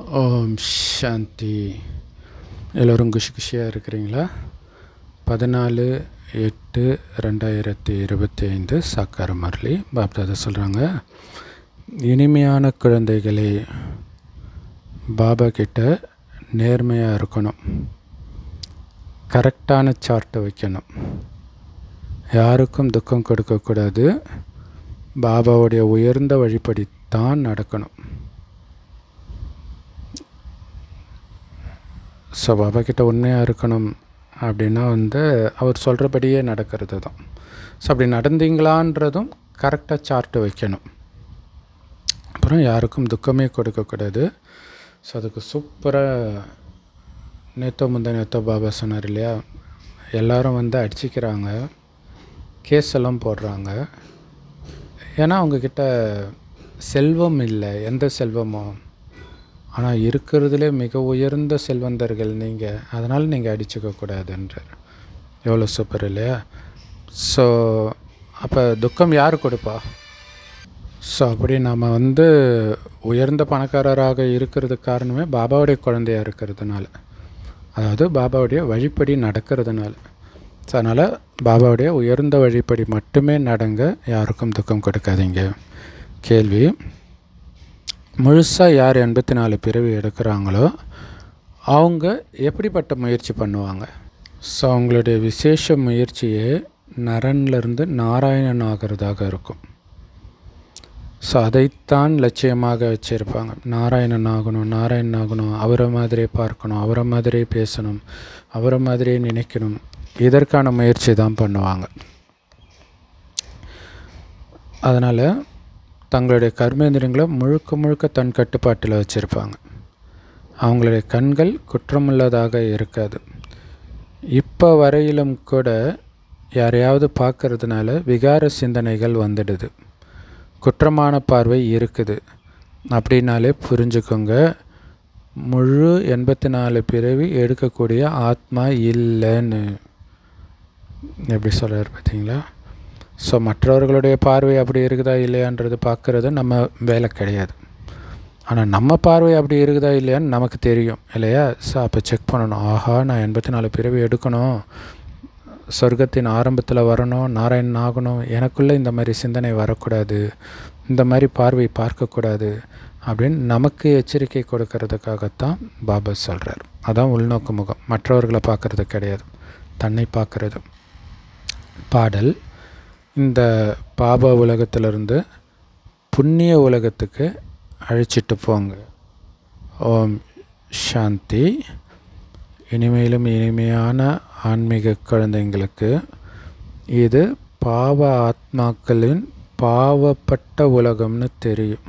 ஓம் சாந்தி. எல்லோரும் குஷி குஷியாக இருக்கிறீங்களா? 14/8/2025 சாக்கார முரளி பாப்தாதா சொல்கிறாங்க, இனிமையான குழந்தைகளே, பாபா கிட்ட நேர்மையாக இருக்கணும், கரெக்டான சார்ட்டை வைக்கணும், யாருக்கும் துக்கம் கொடுக்கக்கூடாது, பாபாவுடைய உயர்ந்த வழிபடித்தான் நடக்கணும். ஸோ பாபா கிட்ட உண்மையாக இருக்கணும் அப்படின்னா அவர் சொல்கிறபடியே நடக்கிறது தான். ஸோ அப்படி நடந்தீங்களான்றதும் கரெக்டாக சார்ட்டு வைக்கணும். அப்புறம் யாருக்கும் துக்கமே கொடுக்கக்கூடாது. ஸோ அதுக்கு சூப்பராக நேத்தோ பாபா சொன்னார் இல்லையா, எல்லோரும் அடிச்சிக்கிறாங்க, கேஸ் எல்லாம் போடுறாங்க. ஏன்னா அவங்கக்கிட்ட செல்வம் இல்லை, எந்த செல்வமோ, ஆனால் இருக்கிறதுலே மிக உயர்ந்த செல்வந்தர்கள் நீங்கள், அதனால் நீங்கள் அடிச்சுக்கக்கூடாதுன்றார். எவ்வளோ சூப்பர் இல்லையா? ஸோ அப்போ துக்கம் யார் கொடுப்பா? ஸோ அப்படி நம்ம உயர்ந்த பணக்காரராக இருக்கிறதுக்கு காரணமே பாபாவுடைய குழந்தையாக இருக்கிறதுனால, அதாவது பாபாவுடைய வழிப்படி நடக்கிறதுனால. ஸோ அதனால் பாபாவுடைய உயர்ந்த வழிப்படி மட்டுமே நடங்க, யாருக்கும் துக்கம் கொடுக்காதீங்க. கேள்வி: முழுசாக யார் 84 பிறவி எடுக்கிறாங்களோ அவங்க எப்படிப்பட்ட முயற்சி பண்ணுவாங்க? ஸோ அவங்களுடைய விசேஷ முயற்சியே நரன்லேருந்து நாராயணன் ஆகிறதாக இருக்கும். ஸோ அதைத்தான் லட்சியமாக வச்சுருப்பாங்க. நாராயணன் ஆகணும், அவரை மாதிரியே பார்க்கணும், அவரை மாதிரியே பேசணும், அவரை மாதிரியே நினைக்கணும். இதற்கான முயற்சி தான் பண்ணுவாங்க. அதனால் தங்களுடைய கர்மேந்திரங்களை முழுக்க தன் கட்டுப்பாட்டில் வச்சுருப்பாங்க. அவங்களுடைய கண்கள் குற்றமுள்ளதாக இருக்காது. இப்போ வரையிலும் கூட யாரையாவது பார்க்கறதுனால விகார சிந்தனைகள் வந்துடுது, குற்றமான பார்வை இருக்குது அப்படின்னாலே புரிஞ்சுக்கோங்க, முழு 84 பிறவி எடுக்கக்கூடிய ஆத்மா இல்லைன்னு. எப்படி சொல்கிறார் பார்த்தீங்களா? ஸோ மற்றவர்களுடைய பார்வை அப்படி இருக்குதா இல்லையான்றது பார்க்குறது நம்ம வேலை கிடையாது. ஆனால் நம்ம பார்வை அப்படி இருக்குதா இல்லையான்னு நமக்கு தெரியும் இல்லையா? ஸோ அப்போ செக் பண்ணணும். ஆஹா, நான் 84 பிறவி எடுக்கணும், சொர்க்கத்தின் ஆரம்பத்தில் வரணும், நாராயணன் ஆகணும், எனக்குள்ளே இந்த மாதிரி சிந்தனை வரக்கூடாது, இந்த மாதிரி பார்வை பார்க்கக்கூடாது அப்படின்னு நமக்கு எச்சரிக்கை கொடுக்கறதுக்காகத்தான் பாபா சொல்கிறார். அதான் உள்நோக்கு முகம், மற்றவர்களை பார்க்குறது கிடையாது, தன்னை பார்க்குறது. பாடல்: இந்த பாபா உலகத்திலிருந்து புண்ணிய உலகத்துக்கு அழைச்சிட்டு போங்க. ஓம் சாந்தி. இனிமேலும் இனிமையான ஆன்மீக குழந்தைங்களுக்கு இது பாவ ஆத்மாக்களின் பாவப்பட்ட உலகம்னு தெரியும்.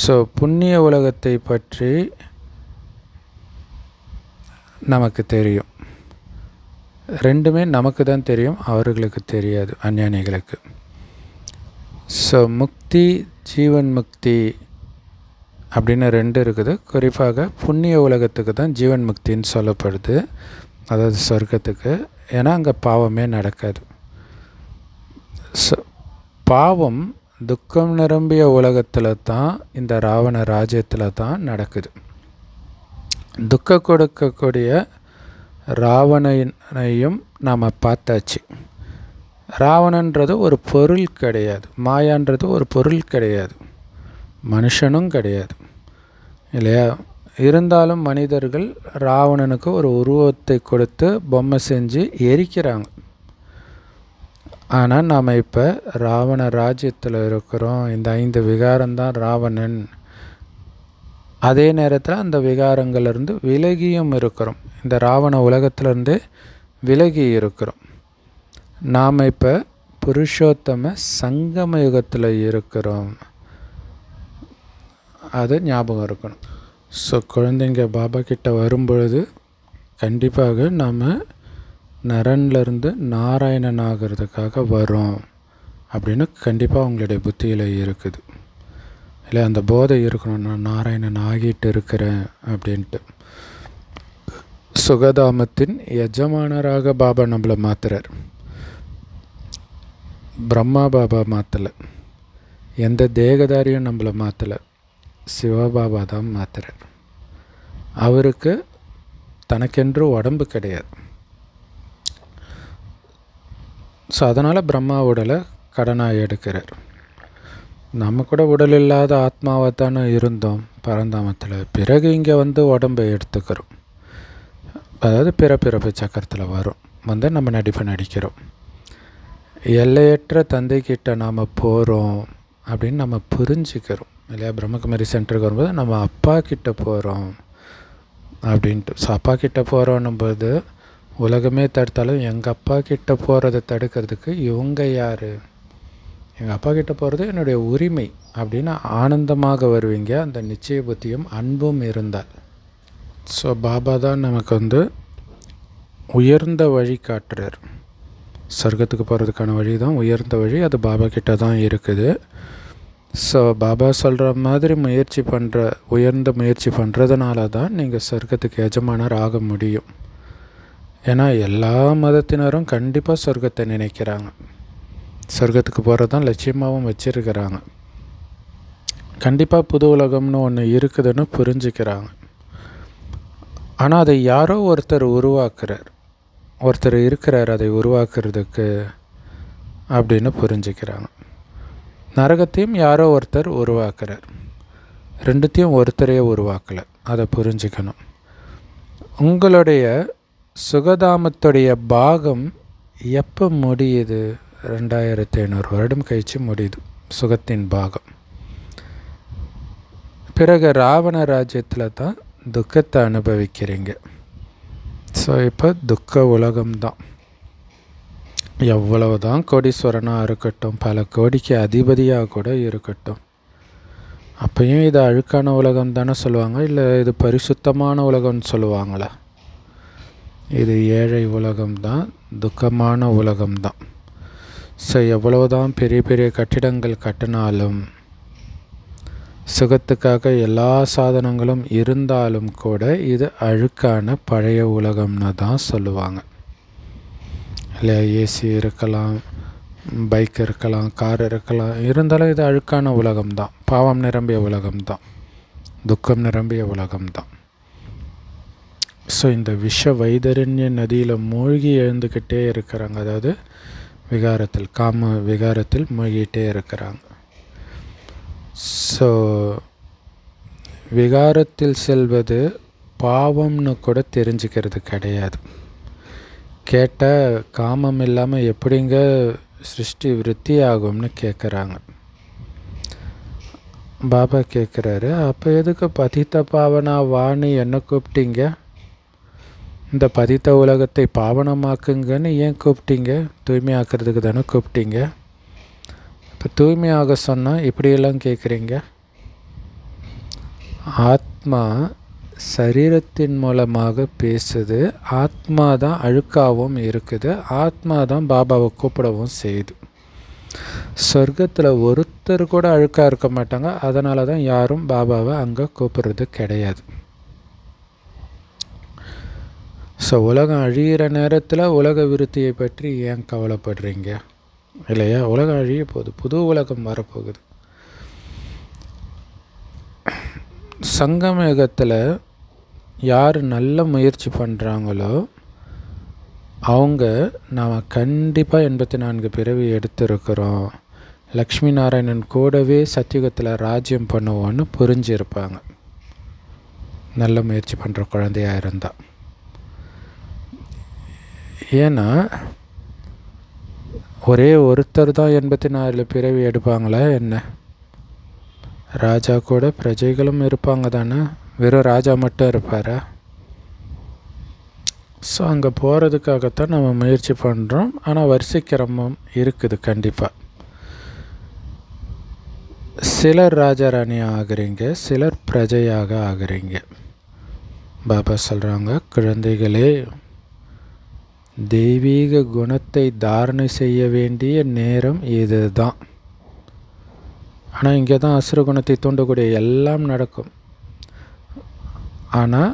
ஸோ புண்ணிய உலகத்தை பற்றி நமக்கு தெரியும். ரெண்டுமே நமக்கு தான் தெரியும், அவர்களுக்கு தெரியாது, அஞ்ஞானிகளுக்கு. ஸோ முக்தி, ஜீவன் முக்தி அப்படின்னு 2 இருக்குது. குறிப்பாக புண்ணிய உலகத்துக்கு தான் ஜீவன் முக்தின்னு சொல்லப்படுது, அதாவது சொர்க்கத்துக்கு. ஏன்னா அங்கே பாவமே நடக்காது. ஸோ பாவம் துக்கம் நிரம்பிய உலகத்தில் தான், இந்த ராவண ராஜ்யத்தில் தான் நடக்குது. துக்கம் கொடுக்கக்கூடிய ராவணனையும் நாம் பார்த்தாச்சு. ராவணன்றது ஒரு பொருள் கிடையாது, மாயான்றது ஒரு பொருள் கிடையாது, மனுஷனும் கிடையாது இல்லையா? இருந்தாலும் மனிதர்கள் ராவணனுக்கு ஒரு உருவத்தை கொடுத்து பொம்மை செஞ்சு எரிக்கிறாங்க. ஆனால் நாம் இப்போ ராவண ராஜ்யத்தில் இருக்கிறோம். இந்த 5 விகாரம்தான் ராவணன். அதே நேரத்தில் அந்த விகாரங்கள்லேருந்து விலகியும் இருக்கிறோம். இந்த ராவண உலகத்திலேருந்து விலகி இருக்கிறோம். நாம் இப்போ புருஷோத்தம சங்கம யுகத்தில் இருக்கிறோம். அது ஞாபகம் இருக்கணும். ஸோ குழந்தைங்க பாபா கிட்ட வரும்பொழுது கண்டிப்பாக நாம் நரன்லேருந்து நாராயணன் ஆகிறதுக்காக வரோம் அப்படின்னு கண்டிப்பாக அவங்களுடைய புத்தியில் இருக்குது இல்லை? அந்த போதை இருக்கணும், நான் நாராயணன் ஆகிட்டு இருக்கிறேன் அப்படின்ட்டு. சுகதாமத்தின் எஜமானராக பாபா நம்மளை மாற்றுறார். பிரம்மா பாபா மாற்றலை, எந்த தேகதாரியும் நம்மளை மாற்றலை. சிவபாபா தான் மாத்துறார். அவருக்கு தனக்கென்று உடம்பு கிடையாது. ஸோ அதனால் பிரம்மா உடலை கடனாக எடுக்கிறார். நம்ம கூட உடல் இல்லாத ஆத்மாவை தானே இருந்தோம் பரந்தாமத்தில். பிறகு இங்கே வந்து உடம்பை எடுத்துக்கிறோம். அதாவது பிறப்பு சக்கரத்தில் வரும் நம்ம நடிக்கிறோம். எல்லையற்ற தந்தைக்கிட்ட நாம் போகிறோம் அப்படின்னு நம்ம புரிஞ்சுக்கிறோம் இல்லையா? பிரம்மகுமாரி சென்டருக்கு வரும்போது நம்ம அப்பா கிட்ட போகிறோம் அப்படின்ட்டு. ஸோ அப்பா கிட்ட போகிறோன்னும்போது உலகமே தடுத்தாலும் எங்கள் அப்பா கிட்ட போகிறத தடுக்கிறதுக்கு இவங்க யார்? எங்கள் அப்பா கிட்ட போகிறது என்னுடைய உரிமை அப்படின்னு ஆனந்தமாக வருவீங்க, அந்த நிச்சய புத்தியும் அன்பும் இருந்தால். ஸோ பாபா தான் நமக்கு உயர்ந்த வழி காட்டுறார். சொர்க்கத்துக்கு போகிறதுக்கான வழி தான் உயர்ந்த வழி, அது பாபா கிட்ட தான் இருக்குது. ஸோ பாபா சொல்கிற மாதிரி உயர்ந்த முயற்சி பண்ணுறதுனால தான் நீங்கள் சொர்க்கத்துக்கு எஜமானர் ஆக முடியும். ஏன்னா எல்லா மதத்தினரும் கண்டிப்பாக சொர்க்கத்தை நினைக்கிறாங்க, சொர்க்கத்துக்கு போகிறது தான் லட்சியமாகவும் வச்சுருக்கிறாங்க. கண்டிப்பாக புது உலகம்னு ஒன்று இருக்குதுன்னு புரிஞ்சுக்கிறாங்க. ஆனால் அதை யாரோ ஒருத்தர் உருவாக்குறார், ஒருத்தர் இருக்கிறார் அதை உருவாக்குறதுக்கு அப்படின்னு புரிஞ்சுக்கிறாங்க. நரகத்தையும் யாரோ ஒருத்தர் உருவாக்குறார், ரெண்டுத்தையும் ஒருத்தரையே உருவாக்கலை, அதை புரிஞ்சுக்கணும். உங்களுடைய சுகதாமத்துடைய பாகம் எப்போ முடியுது? 2500 வருடம் கழித்து முடியுது சுகத்தின் பாகம். பிறகு ராவண ராஜ்யத்தில் தான் துக்கத்தை அனுபவிக்கிறீங்க. ஸோ இப்போ துக்க உலகம்தான். எவ்வளவு தான் கோடீஸ்வரனாக இருக்கட்டும், பல கோடிக்கு அதிபதியாக கூட இருக்கட்டும், அப்பையும் இது அழுக்கான உலகம் தானே சொல்லுவாங்க, இல்லை இது பரிசுத்தமான உலகம்னு சொல்லுவாங்களா? இது ஏழை உலகம்தான், துக்கமான உலகம்தான். ஸோ எவ்வளவுதான் பெரிய பெரிய கட்டிடங்கள் கட்டினாலும், சுகத்துக்காக எல்லா சாதனங்களும் இருந்தாலும் கூட இது அழுக்கான பழைய உலகம்னு தான் சொல்லுவாங்க இல்லையா? ஏசி இருக்கலாம், பைக் இருக்கலாம், கார் இருக்கலாம், இருந்தாலும் இது அழுக்கான உலகம்தான், பாவம் நிரம்பிய உலகம்தான், துக்கம் நிரம்பிய உலகம்தான். ஸோ இந்த வைதரண்ய நதியில் மூழ்கி எழுந்துக்கிட்டே இருக்கிறாங்க, அதாவது விகாரத்தில், காம விகாரத்தில் மூழ்கிட்டே இருக்கிறாங்க. ஸோ விகாரத்தில் செல்வது பாவம்னு கூட தெரிஞ்சுக்கிறது கிடையாது. கேட்டால் காமம் இல்லாமல் எப்படிங்க சிருஷ்டி விருத்தி ஆகும்னு கேட்குறாங்க. பாபா கேட்குறாரு, அப்போ எதுக்கு பதித்த பாவனா வாணி என்ன கூப்பிட்டீங்க? இந்த பதித்த உலகத்தை பாவனமாக்குங்கன்னு ஏன் கூப்பிட்டீங்க? தூய்மையாக்கிறதுக்கு தானே கூப்பிட்டீங்க. இப்போ தூய்மையாக சொன்னால் இப்படியெல்லாம் கேட்குறீங்க. ஆத்மா சரீரத்தின் மூலமாக பேசுது, ஆத்மா தான் அழுக்காகவும் இருக்குது, ஆத்மா தான் பாபாவை கூப்பிடவும் செய்யுது. சொர்க்கத்தில் ஒருத்தர் கூட அழுக்காக இருக்க மாட்டாங்க, அதனால தான் யாரும் பாபாவை அங்கே கூப்பிட்றது கிடையாது. ஸோ உலகம் அழிகிற நேரத்தில் உலக விருத்தியை பற்றி ஏன் கவலைப்படுறீங்க இல்லையா? உலகம் அழிய போகுது, புது உலகம் வரப்போகுது. சங்கமயுகத்தில் யார் நல்ல முயற்சி பண்ணுறாங்களோ அவங்க நாம் கண்டிப்பாக 84 பிறவி எடுத்திருக்கிறோம், லக்ஷ்மி நாராயணன் கூடவே சத்தியுகத்தில் ராஜ்யம் பண்ணுவோன்னு புரிஞ்சிருப்பாங்க, நல்ல முயற்சி பண்ணுற குழந்தையாக இருந்தால். ஏன்னா ஒரே ஒருத்தர் தான் 84 பிறவி எடுப்பாங்களா என்ன? ராஜா கூட பிரஜைகளும் இருப்பாங்க தானே, வெறும் ராஜா மட்டும் இருப்பாரா? ஸோ அங்கே போகிறதுக்காகத்தான் நம்ம முயற்சி பண்ணுறோம். ஆனால் வரிசைக்கிரமம் இருக்குது கண்டிப்பாக. சிலர் ராஜாராணியாக ஆகுறீங்க, சிலர் பிரஜையாக ஆகுறீங்க. பாபா சொல்கிறாங்க, குழந்தைகளே, தெய்வீக குணத்தை தாரணை செய்ய வேண்டிய நேரம் இது தான். ஆனால் இங்கே தான் அசுர குணத்தை தூண்டக்கூடிய எல்லாம் நடக்கும். ஆனால்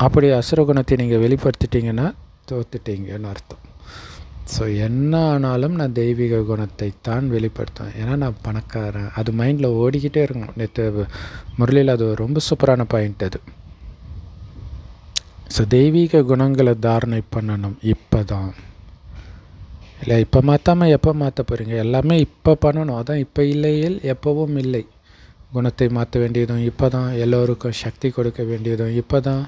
அப்படி அசுர குணத்தை நீங்கள் வெளிப்படுத்திட்டீங்கன்னா தோத்துட்டீங்கன்னு அர்த்தம். ஸோ என்ன ஆனாலும் நான் தெய்வீக குணத்தை தான் வெளிப்படுத்துவேன். ஏன்னா நான் பணக்காரன், அது மைண்டில் ஓடிக்கிட்டே இருக்கணும். நேற்று முரளியில் அது ரொம்ப சூப்பரான பாயிண்ட் அது. ஸோ தெய்வீக குணங்களை தாரணை பண்ணணும் இப்போ தான். இல்லை இப்போ மாற்றாமல் எப்போ மாற்ற போகிறீங்க? எல்லாமே இப்போ பண்ணணும். அதான் இப்போ இல்லையில் எப்போவும் இல்லை. குணத்தை மாற்ற வேண்டியதும் இப்போ தான், எல்லோருக்கும் சக்தி கொடுக்க வேண்டியதும் இப்போ தான்,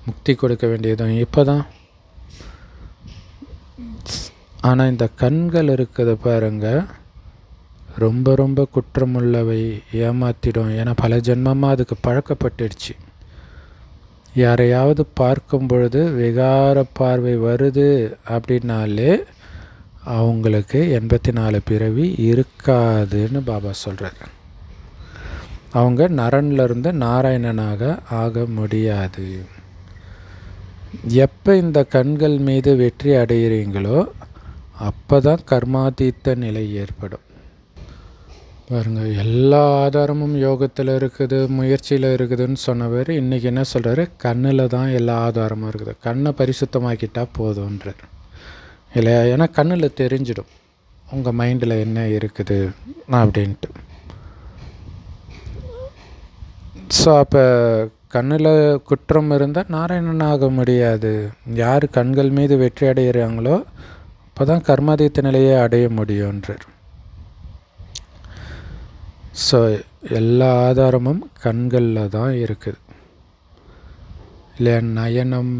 முக்தி கொடுக்க வேண்டியதும் இப்போ தான். ஆனால் இந்த கண்கள் இருக்குது பாருங்க, ரொம்ப ரொம்ப குற்றமுள்ளவை, ஏமாற்றிடும். ஏன்னா பல ஜென்மமாக அதுக்கு பழக்கப்பட்டுடுச்சு. யாரையாவது பார்க்கும் பொழுது விகார பார்வை வருது அப்படின்னாலே அவங்களுக்கு 84 பிறவி இருக்காதுன்னு பாபா சொல்கிறார். அவங்க நரன்லேருந்து நாராயணனாக ஆக முடியாது. எப்போ இந்த கண்கள் மீது வெற்றி அடைகிறீங்களோ அப்போ தான் கர்மாதீத்த நிலை ஏற்படும். பாருங்கள், எல்லா ஆதாரமும் யோகத்தில் இருக்குது, முயற்சியில் இருக்குதுன்னு சொன்னவர் இன்றைக்கி என்ன சொல்கிறாரு? கண்ணில் தான் எல்லா ஆதாரமும் இருக்குது, கண்ணை பரிசுத்தமாக்கிட்டால் போதுன்றார் இல்லையா? ஏன்னா கண்ணில் தெரிஞ்சிடும் உங்கள் மைண்டில் என்ன இருக்குது அப்படின்ட்டு. ஸோ அப்போ கண்ணில் குற்றம் இருந்தால் நாராயணன் ஆக முடியாது. யார் கண்கள் மீது வெற்றி அடைகிறாங்களோ அப்போ தான் கர்மாதீத்த நிலையை அடைய முடியுன்றார். ஸோ எல்லா ஆதாரமும் கண்களில் தான் இருக்குது இல்லையா? நயனம்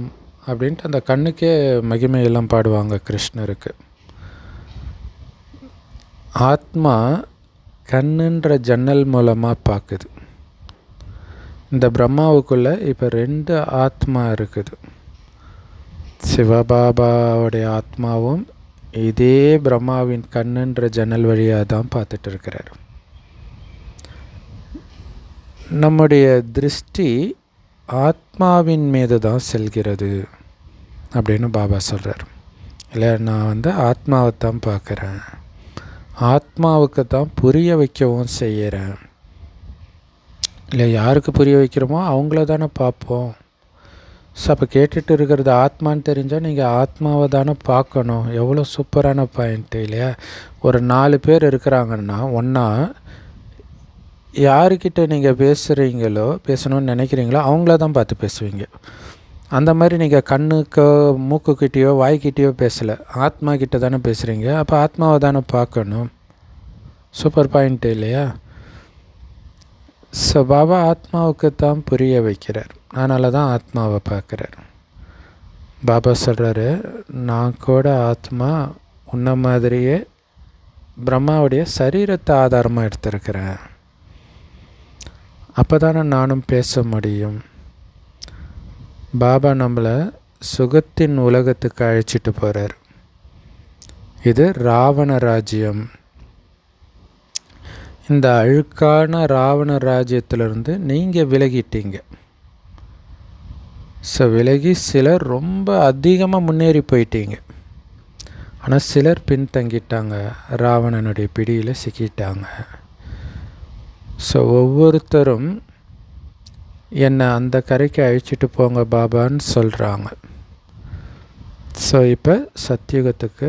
அப்படின்ட்டு அந்த கண்ணுக்கே மகிமையெல்லாம் பாடுவாங்க கிருஷ்ணருக்கு. ஆத்மா கண்ணுன்ற ஜன்னல் மூலமாக பார்க்குது. இந்த பிரம்மாவுக்குள்ளே இப்போ 2 ஆத்மா இருக்குது. சிவபாபாவுடைய ஆத்மாவும் இதே பிரம்மாவின் கண்ணுன்ற ஜன்னல் வழியாக தான் பார்த்துட்டு இருக்கிறார். நம்முடைய திருஷ்டி ஆத்மாவின் மீது தான் செல்கிறது அப்படின்னு பாபா சொல்கிறார். இல்லை, நான் ஆத்மாவை தான் பார்க்குறேன், ஆத்மாவுக்கு தான் புரிய வைக்கவும் செய்கிறேன். இல்லை, யாருக்கு புரிய வைக்கிறோமோ அவங்கள தானே பார்ப்போம். ஸோ அப்போ கேட்டுட்டு இருக்கிறது ஆத்மான்னு தெரிஞ்சால் நீங்கள் ஆத்மாவை தானே பார்க்கணும். எவ்வளோ சூப்பரான பாயிண்ட்டு இல்லையா? ஒரு 4 பேர் இருக்கிறாங்கன்னா ஒன்றா யாருக்கிட்ட நீங்கள் பேசணும்னு நினைக்கிறீங்களோ அவங்கள தான் பார்த்து பேசுவீங்க. அந்த மாதிரி நீங்கள் கண்ணுக்கோ மூக்குக்கிட்டேயோ வாய்க்கிட்டேயோ பேசலை, ஆத்மா கிட்ட தானே பேசுகிறீங்க. அப்போ ஆத்மாவை தானே பார்க்கணும். சூப்பர் பாயிண்ட்டு இல்லையா? ஸோ பாபா ஆத்மாவுக்கு தான் புரிய வைக்கிறார், அதனால தான் ஆத்மாவை பார்க்குறார். பாபா சொல்கிறாரு, நான் கூட ஆத்மா உன்ன மாதிரியே பிரம்மாவுடைய சரீரத்தை ஆதாரமாக எடுத்திருக்கிறேன், அப்போ தானே நானும் பேச முடியும். பாபா நம்மளை சுகத்தின் உலகத்துக்கு அழைச்சிட்டு போகிறார். இது ராவண ராஜ்யம். இந்த அழுக்கான ராவண ராஜ்யத்திலிருந்து நீங்கள் விலகிட்டீங்க. ஸோ விலகி சிலர் ரொம்ப அதிகமாக முன்னேறி போயிட்டீங்க. ஆனால் சிலர் பின்தங்கிட்டாங்க, ராவணனுடைய பிடியில் சிக்கிட்டாங்க. ஸோ ஒவ்வொருத்தரும் என்னை அந்த கரைக்கு அழைச்சிட்டு போங்க பாபான்னு சொல்கிறாங்க. ஸோ இப்போ சத்தியுகத்துக்கு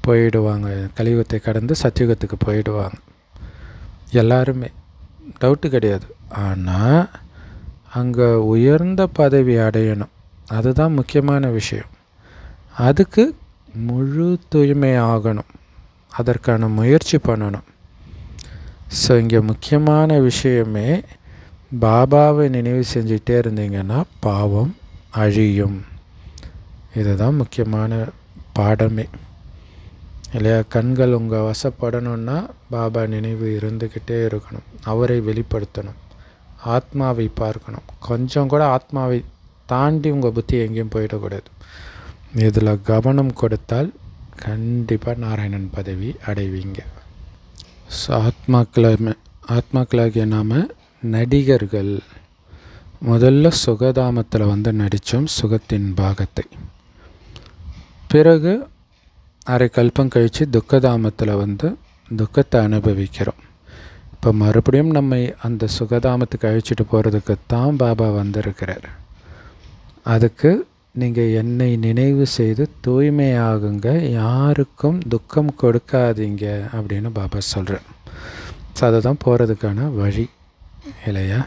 போயிடுவாங்க, கலியுகத்தை கடந்து சத்தியுகத்துக்கு போயிடுவாங்க எல்லாருமே, டவுட்டு கிடையாது. ஆனால் அங்கே உயர்ந்த பதவி அடையணும், அதுதான் முக்கியமான விஷயம். அதுக்கு முழு தூய்மை ஆகணும், அதற்கான முயற்சி பண்ணணும். ஸோ இங்கே முக்கியமான விஷயமே, பாபாவை நினைவு செஞ்சுட்டே இருந்தீங்கன்னா பாவம் அழியும். இதுதான் முக்கியமான பாடமே இல்லையா? கண்கள் உங்கள் வசப்படணுன்னா பாபா நினைவு இருந்துக்கிட்டே இருக்கணும், அவரை வெளிப்படுத்தணும், ஆத்மாவை பார்க்கணும். கொஞ்சம் கூட ஆத்மாவை தாண்டி உங்கள் புத்தி எங்கேயும் போயிடக்கூடாது. இதில் கவனம் கொடுத்தால் கண்டிப்பாக நாராயணன் பதவி அடைவீங்க. ஸோ ஆத்மாக்களாகிய நாம் நடிகர்கள். முதல்ல சுகதாமத்தில் நடித்தோம் சுகத்தின் பாகத்தை. பிறகு அரை கல்பம் கழித்து துக்கதாமத்தில் துக்கத்தை அனுபவிக்கிறோம். இப்போ மறுபடியும் நம்மை அந்த சுகதாமத்துக்கு அழைச்சிட்டு போகிறதுக்கு தான் பாபா வந்திருக்கிறார். அதுக்கு நீங்கள் என்னை நினைவு செய்து தூய்மையாகுங்க, யாருக்கும் துக்கம் கொடுக்காதீங்க அப்படின்னு பாபா சொல்கிறார். ஸோ அதுதான் போகிறதுக்கான வழி இல்லையா?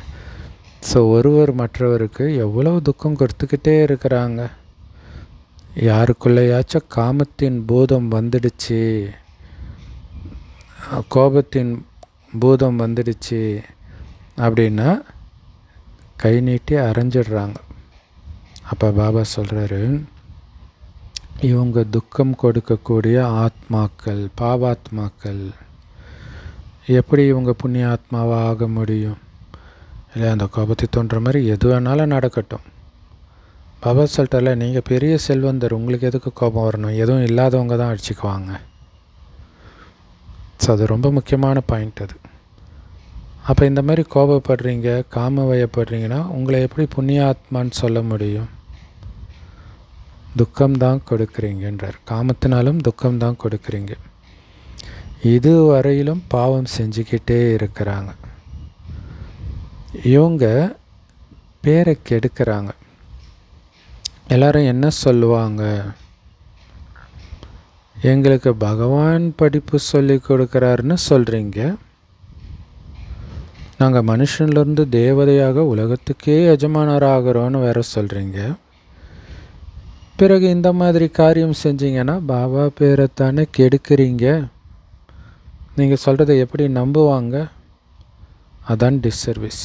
ஸோ ஒருவர் மற்றவருக்கு எவ்வளோ துக்கம் கொடுத்துக்கிட்டே இருக்கிறாங்க. யாருக்குள்ளேயாச்சும் காமத்தின் பூதம் வந்துடுச்சு, கோபத்தின் பூதம் வந்துடுச்சு அப்படின்னா கை நீட்டி அரைஞ்சிடுறாங்க. அப்போ பாபா சொல்கிறாரு, இவங்க துக்கம் கொடுக்கக்கூடிய ஆத்மாக்கள், பாவாத்மாக்கள், எப்படி இவங்க புண்ணிய ஆத்மாவாக ஆக முடியும்? இல்லை, அந்த கோபத்தை தோன்ற மாதிரி எது வேணாலும் நடக்கட்டும். பாபா சொல்லிட்டார்ல, நீங்கள் பெரிய செல்வந்தர், உங்களுக்கு எதுக்கு கோபம் வரணும்? எதுவும் இல்லாதவங்க தான் அடிச்சுக்குவாங்க. ஸோ அது ரொம்ப முக்கியமான பாயிண்ட் அது. அப்போ இந்த மாதிரி கோபப்படுறீங்க, காம வயப்படுறீங்கன்னா உங்களை எப்படி புண்ணிய ஆத்மான்னு சொல்ல முடியும்? துக்கம்தான் கொடுக்குறீங்கன்றார். காமத்தினாலும் துக்கம்தான் கொடுக்குறீங்க. இது வரையிலும் பாவம் செஞ்சுக்கிட்டே இருக்கிறாங்க. இவங்க பேரை கெடுக்கிறாங்க. எல்லாரும் என்ன சொல்லுவாங்க? எங்களுக்கு பகவான் படிப்பு சொல்லி கொடுக்குறாருன்னு சொல்கிறீங்க, நாங்கள் மனுஷன்லேருந்து தேவதையாக உலகத்துக்கே எஜமானராகிறோன்னு வேற சொல்கிறீங்க. பிறகு இந்த மாதிரி காரியம் செஞ்சீங்கன்னா பாபா பேரைத்தானே கெடுக்கிறீங்க. நீங்கள் சொல்கிறத எப்படி நம்புவாங்க? அதான் டிஸ்சர்வீஸ்.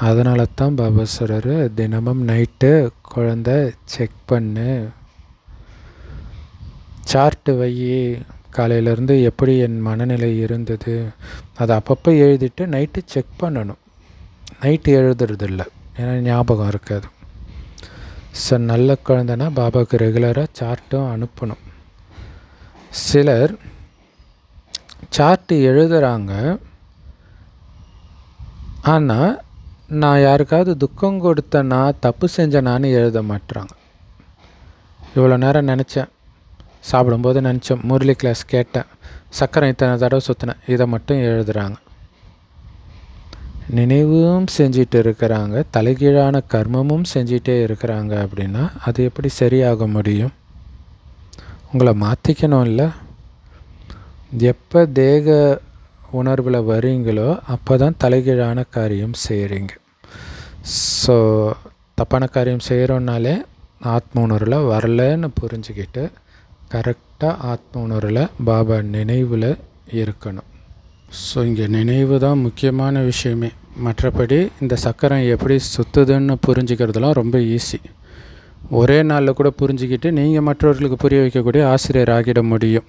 அதனால தான் பாபா சொல்கிறாரு, தினமும் நைட்டு குழந்த செக் பண்ணு, சார்ட்டு வை, காலையிலேருந்து எப்படி என் மனநிலை இருந்தது அதை அப்பப்போ எழுதிட்டு நைட்டு செக் பண்ணணும். நைட்டு எழுதுறதில்ல, ஏன்னா ஞாபகம் இருக்காது. ஸோ நல்ல குழந்தைனா பாபாவுக்கு ரெகுலராக சார்ட்டும் அனுப்பணும். சிலர் சார்ட்டு எழுதுகிறாங்க, ஆனால் நான் யாருக்காவது துக்கம் கொடுத்தேன்னா, தப்பு செஞ்சேனான்னு எழுத மாட்டுறாங்க. இவ்வளோ நேரம் நினச்சேன், சாப்பிடும்போது நினச்சேன், முரளி கிளாஸ் கேட்டேன், சக்கரை இத்தனை தடவை சுற்றினேன், இதை மட்டும் எழுதுகிறாங்க. நினைவும் செஞ்சிட்டு இருக்கிறாங்க, தலைகீழான கர்மமும் செஞ்சிட்டே இருக்கிறாங்க. அப்படின்னா அது எப்படி சரியாக முடியும்? உங்களை மாற்றிக்கணும் இல்லை? எப்போ தேக உணர்வில் வரீங்களோ அப்போ தான் தலைகீழான காரியம் செய்கிறீங்க. ஸோ தப்பான காரியம் செய்கிறோன்னாலே ஆத்ம உணர்வில் வரலன்னு புரிஞ்சுக்கிட்டு கரெக்டாக ஆத்ம உணர்வில் பாபா நினைவில் இருக்கணும். ஸோ இங்கே நினைவு தான் முக்கியமான விஷயமே. மற்றபடி இந்த சக்கரம் எப்படி சுற்றுதுன்னு புரிஞ்சுக்கிறதுலாம் ரொம்ப ஈஸி. ஒரே நாளில் கூட புரிஞ்சுக்கிட்டு நீங்கள் மற்றவர்களுக்கு புரிய வைக்கக்கூடிய ஆசிரியர் ஆகிட முடியும்.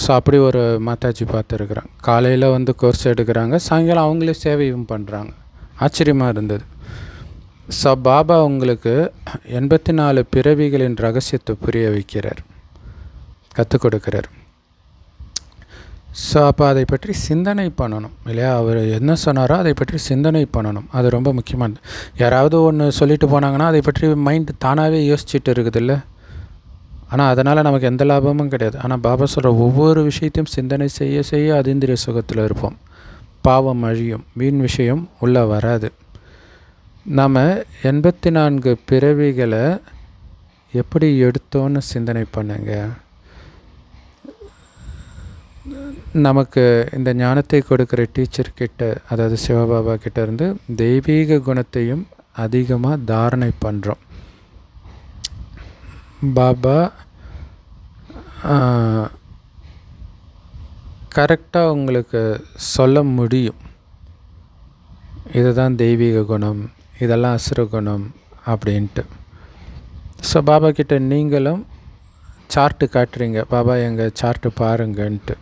ஸோ அப்படி ஒரு மாதாஜி பார்த்துருக்குறேன். காலையில் வந்து கோர்ஸ் எடுக்கிறாங்க, சாயங்காலம் அவங்களே சேவையும் பண்ணுறாங்க. ஆச்சரியமாக இருந்தது. ஸோ பாபா உங்களுக்கு 84 பிறவிகளின் ரகசியத்தை புரிய வைக்கிறார், கற்றுக் கொடுக்குறார். ஸோ அப்போ அதை பற்றி சிந்தனை பண்ணணும் இல்லையா? அவர் என்ன சொன்னாரோ அதை பற்றி சிந்தனை பண்ணணும். அது ரொம்ப முக்கியமானது. யாராவது ஒன்று சொல்லிட்டு போனாங்கன்னா அதை பற்றி மைண்டு தானாகவே யோசிச்சுட்டு இருக்குதுல்ல. ஆனால் அதனால் நமக்கு எந்த லாபமும் கிடையாது. ஆனால் பாபா சொல்கிற ஒவ்வொரு விஷயத்தையும் சிந்தனை செய்ய செய்ய அதீந்திரிய சுகத்தில் இருப்போம். பாவம் அழியும், வீண் விஷயம் உள்ளே வராது. நாம் 84 பிறவிகளை எப்படி எடுத்தோன்னு சிந்தனை பண்ணுங்க. நமக்கு இந்த ஞானத்தை கொடுக்குற டீச்சர்கிட்ட, அதாவது சிவபாபா கிட்ட இருந்து தெய்வீக குணத்தையும் அதிகமாக தாரணை பண்ணுறோம். பாபா கரெக்டாக உங்களுக்கு சொல்ல முடியும், இதுதான் தெய்வீக குணம், இதெல்லாம் அசுர குணம் அப்படின்ட்டு. ஸோ பாபா கிட்ட நீங்களும் சார்ட்டு காட்டுறீங்க, பாபா எங்கள் சார்ட்டு பாருங்கன்ட்டு.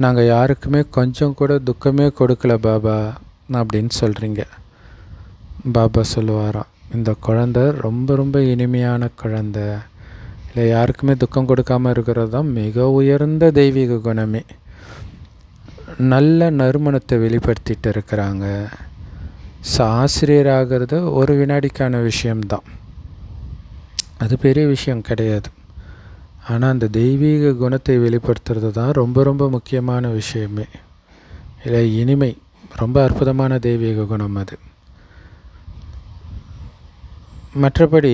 நாங்கள் யாருக்குமே கொஞ்சம் கூட துக்கமே கொடுக்கல பாபா அப்படின்னு சொல்கிறீங்க. பாபா சொல்லுவாராம், இந்த குழந்தை ரொம்ப ரொம்ப இனிமையான குழந்தை, இல்லை யாருக்குமே துக்கம் கொடுக்காமல் இருக்கிறது தான் மிக உயர்ந்த தெய்வீக குணமே. நல்ல நறுமணத்தை வெளிப்படுத்திட்டு இருக்கிறாங்க. ஸோ ஆசிரியராகிறது ஒரு வினாடிக்கான விஷயம்தான், அது பெரிய விஷயம் கிடையாது. ஆனால் அந்த தெய்வீக குணத்தை வெளிப்படுத்துறது தான் ரொம்ப ரொம்ப முக்கியமான விஷயமே. இல்லை இனிமை ரொம்ப அற்புதமான தெய்வீக குணம் அது. மற்றபடி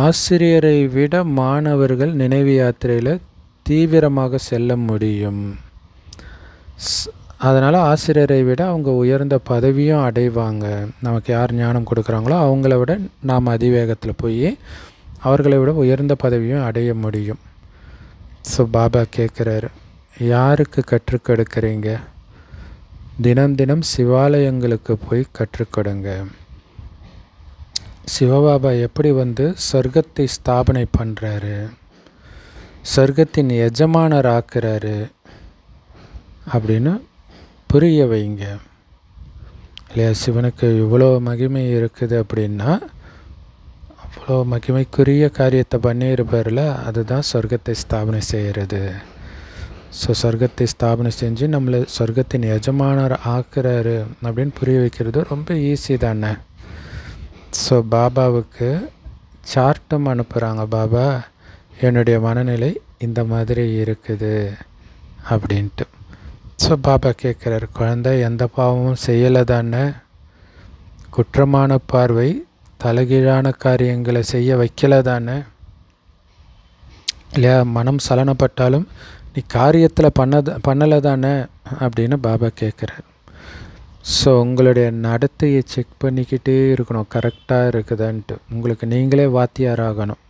ஆசிரியரை விட மாணவர்கள் நினைவு யாத்திரையில் தீவிரமாக செல்ல முடியும். அதனால் ஆசிரியரை விட அவங்க உயர்ந்த பதவியும் அடைவாங்க. நமக்கு யார் ஞானம் கொடுக்குறாங்களோ அவங்கள விட நாம் அதிவேகத்தில் போய் அவர்களை விட உயர்ந்த பதவியும் அடைய முடியும். ஸோ பாபா கேட்குறாரு, யாருக்கு கற்றுக் கொடுக்குறீங்க? தினம் தினம் சிவாலயங்களுக்கு போய் கற்றுக்கொடுங்க. சிவபாபா எப்படி சொர்க்கத்தை ஸ்தாபனை பண்ணுறாரு, சொர்க்கத்தின் எஜமானர் ஆக்குறாரு அப்படின்னு புரிய வைங்க. இல்லையா? சிவனுக்கு இவ்வளோ மகிமை இருக்குது அப்படின்னா அவ்வளோ மகிமைக்குரிய காரியத்தை பண்ணியிருப்பார்ல, அதுதான் சொர்க்கத்தை ஸ்தாபனை செய்கிறது. ஸோ சொர்க்கத்தை ஸ்தாபனை செஞ்சு நம்மளை சொர்க்கத்தின் எஜமானர் ஆக்குறாரு அப்படின்னு புரிய வைக்கிறது ரொம்ப ஈஸி தானே. ஸோ பாபாவுக்கு சார்ட்டும் அனுப்புகிறாங்க. பாபா, என்னுடைய மனநிலை இந்த மாதிரி இருக்குது அப்படின்ட்டு. ஸோ பாபா கேட்குறாரு, குழந்தை எந்த பாவமும் செய்யலை தானே? குற்றமான பார்வை தலைகீழான காரியங்களை செய்ய வைக்கலை தானே? இல்லையா? மனம் சலனப்பட்டாலும் நீ காரியத்தில் பண்ணலை தானே அப்படின்னு பாபா கேட்குறாரு. ஸோ உங்களுடைய நடத்தையை செக் பண்ணிக்கிட்டே இருக்கணும், கரெக்டாக இருக்குதான்ட்டு. உங்களுக்கு நீங்களே வாத்தியாராகணும்.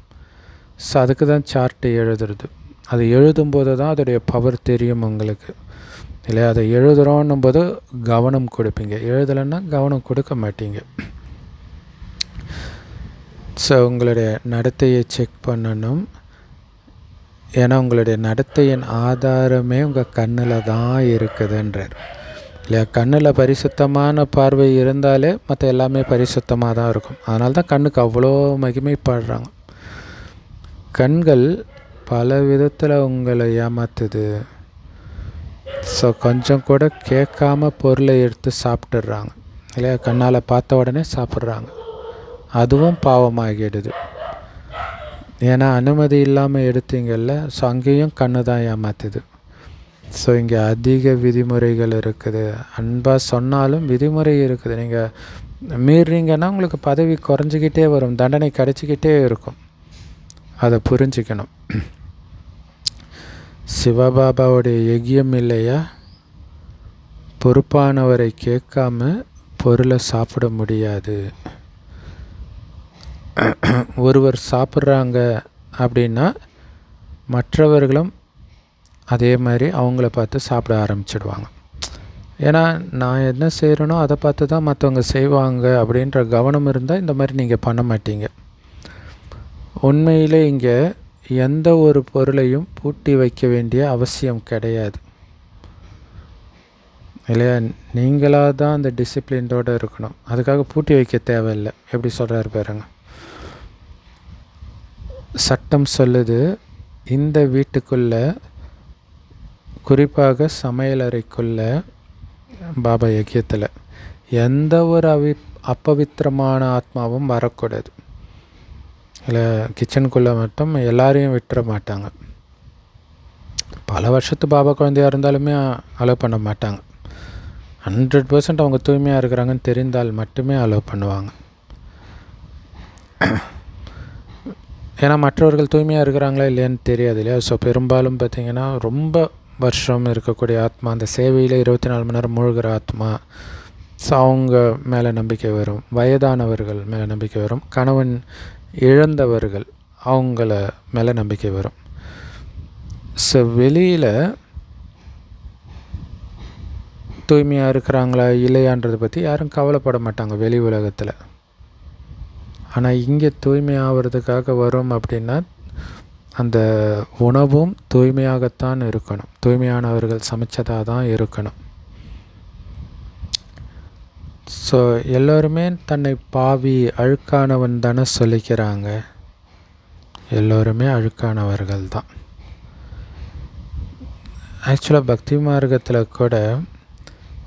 ஸோ அதுக்கு தான் சார்ட்டு எழுதுறது. அது எழுதும்போது தான் அதோடைய பவர் தெரியும் உங்களுக்கு. இல்லையா? அதை எழுதுகிறோன்னும் போது கவனம் கொடுப்பீங்க, எழுதலைன்னா கவனம் கொடுக்க மாட்டீங்க. ஸோ உங்களுடைய நடத்தையை செக் பண்ணணும். ஏன்னா உங்களுடைய நடத்தையின் ஆதாரமே உங்கள் கண்ணில் தான் இருக்குதுன்றார். இல்லையா? கண்ணில் பரிசுத்தமான பார்வை இருந்தாலே மற்ற எல்லாமே பரிசுத்தமாக தான் இருக்கும். அதனால தான் கண்ணுக்கு அவ்வளோ மகிமைப்படுறாங்க. கண்கள் பல விதத்தில் உங்களை ஏமாத்துது. ஸோ கொஞ்சம் கூட கேட்காம பொருளை எடுத்து சாப்பிட்டுடுறாங்க. இல்லையா? கண்ணால் பார்த்த உடனே சாப்பிட்றாங்க. அதுவும் பாவமாகிடுது. ஏன்னா அனுமதி இல்லாமல் எடுத்தீங்கல்ல. ஸோ அங்கேயும் கண்ணு தான் ஏமாத்துது. ஸோ இங்கே அதிக விதிமுறைகள் இருக்குது. அன்பாக சொன்னாலும் விதிமுறை இருக்குது. நீங்கள் மீறிங்கன்னா உங்களுக்கு பதவி குறைஞ்சிக்கிட்டே வரும், தண்டனை கிடைச்சிக்கிட்டே இருக்கும். அதை புரிஞ்சிக்கணும். சிவபாபாவுடைய யஜ்யம் இல்லையா? பொறுப்பானவரை கேட்காம பொருளை சாப்பிட முடியாது. ஒருவர் சாப்பிட்றாங்க அப்படின்னா மற்றவர்களும் அதே மாதிரி அவங்கள பார்த்து சாப்பிட ஆரம்பிச்சிடுவாங்க. ஏன்னா நான் என்ன செய்கிறேனோ அதை பார்த்து தான் மற்றவங்க செய்வாங்க அப்படின்ற கவனம் இருந்தால் இந்த மாதிரி நீங்கள் பண்ண மாட்டீங்க. உண்மையிலே இங்கே எந்த ஒரு பொருளையும் பூட்டி வைக்க வேண்டிய அவசியம் கிடையாது. இல்லையா? நீங்களாக தான் அந்த டிசிப்ளினோடு இருக்கணும். அதுக்காக பூட்டி வைக்க தேவையில்லை. எப்படி சொல்கிறாரு பாருங்க. சட்டம் சொல்லுது, இந்த வீட்டுக்குள்ளே, குறிப்பாக சமையலறைக்குள்ளே பாபா யஜ்யத்தில் எந்த ஒரு அப்பவித்திரமான ஆத்மாவும் வரக்கூடாது. இல்லை, கிச்சனுக்குள்ளே மட்டும் எல்லாரையும் விட்டுற மாட்டாங்க. பல வருஷத்து பாபா குழந்தையாக இருந்தாலுமே அலோவ் பண்ண மாட்டாங்க. 100% அவங்க தூய்மையாக இருக்கிறாங்கன்னு தெரிந்தால் மட்டுமே அலோவ் பண்ணுவாங்க. ஏன்னா மற்றவர்கள் தூய்மையாக இருக்கிறாங்களா இல்லையான்னு தெரியாது இல்லையா? ஸோ பெரும்பாலும் பார்த்திங்கன்னா ரொம்ப வருஷம் இருக்கக்கூடிய ஆத்மா, அந்த சேவையில் 24 மணி நேரம் மூழ்கிற ஆத்மா. ஸோ அவங்க மேலே நம்பிக்கை வரும். வயதானவர்கள் மேலே நம்பிக்கை வரும். கணவன் இழந்தவர்கள் அவங்கள மேலே நம்பிக்கை வரும். ஸோ வெளியில் தூய்மையாக இருக்கிறாங்களா இல்லையான்றதை பற்றி யாரும் கவலைப்பட மாட்டாங்க வெளி உலகத்தில். ஆனால் இங்கே தூய்மை ஆகிறதுக்காக வரும் அப்படின்னா அந்த உணவும் தூய்மையாகத்தான் இருக்கணும். தூய்மையானவர்கள் சமைச்சதாக தான் இருக்கணும். ஸோ எல்லோருமே தன்னை பாவி அழுக்கானவன் தானே சொல்லிக்கிறாங்க. எல்லோருமே அழுக்கானவர்கள் தான். ஆக்சுவலாக பக்தி மார்க்கத்தில் கூட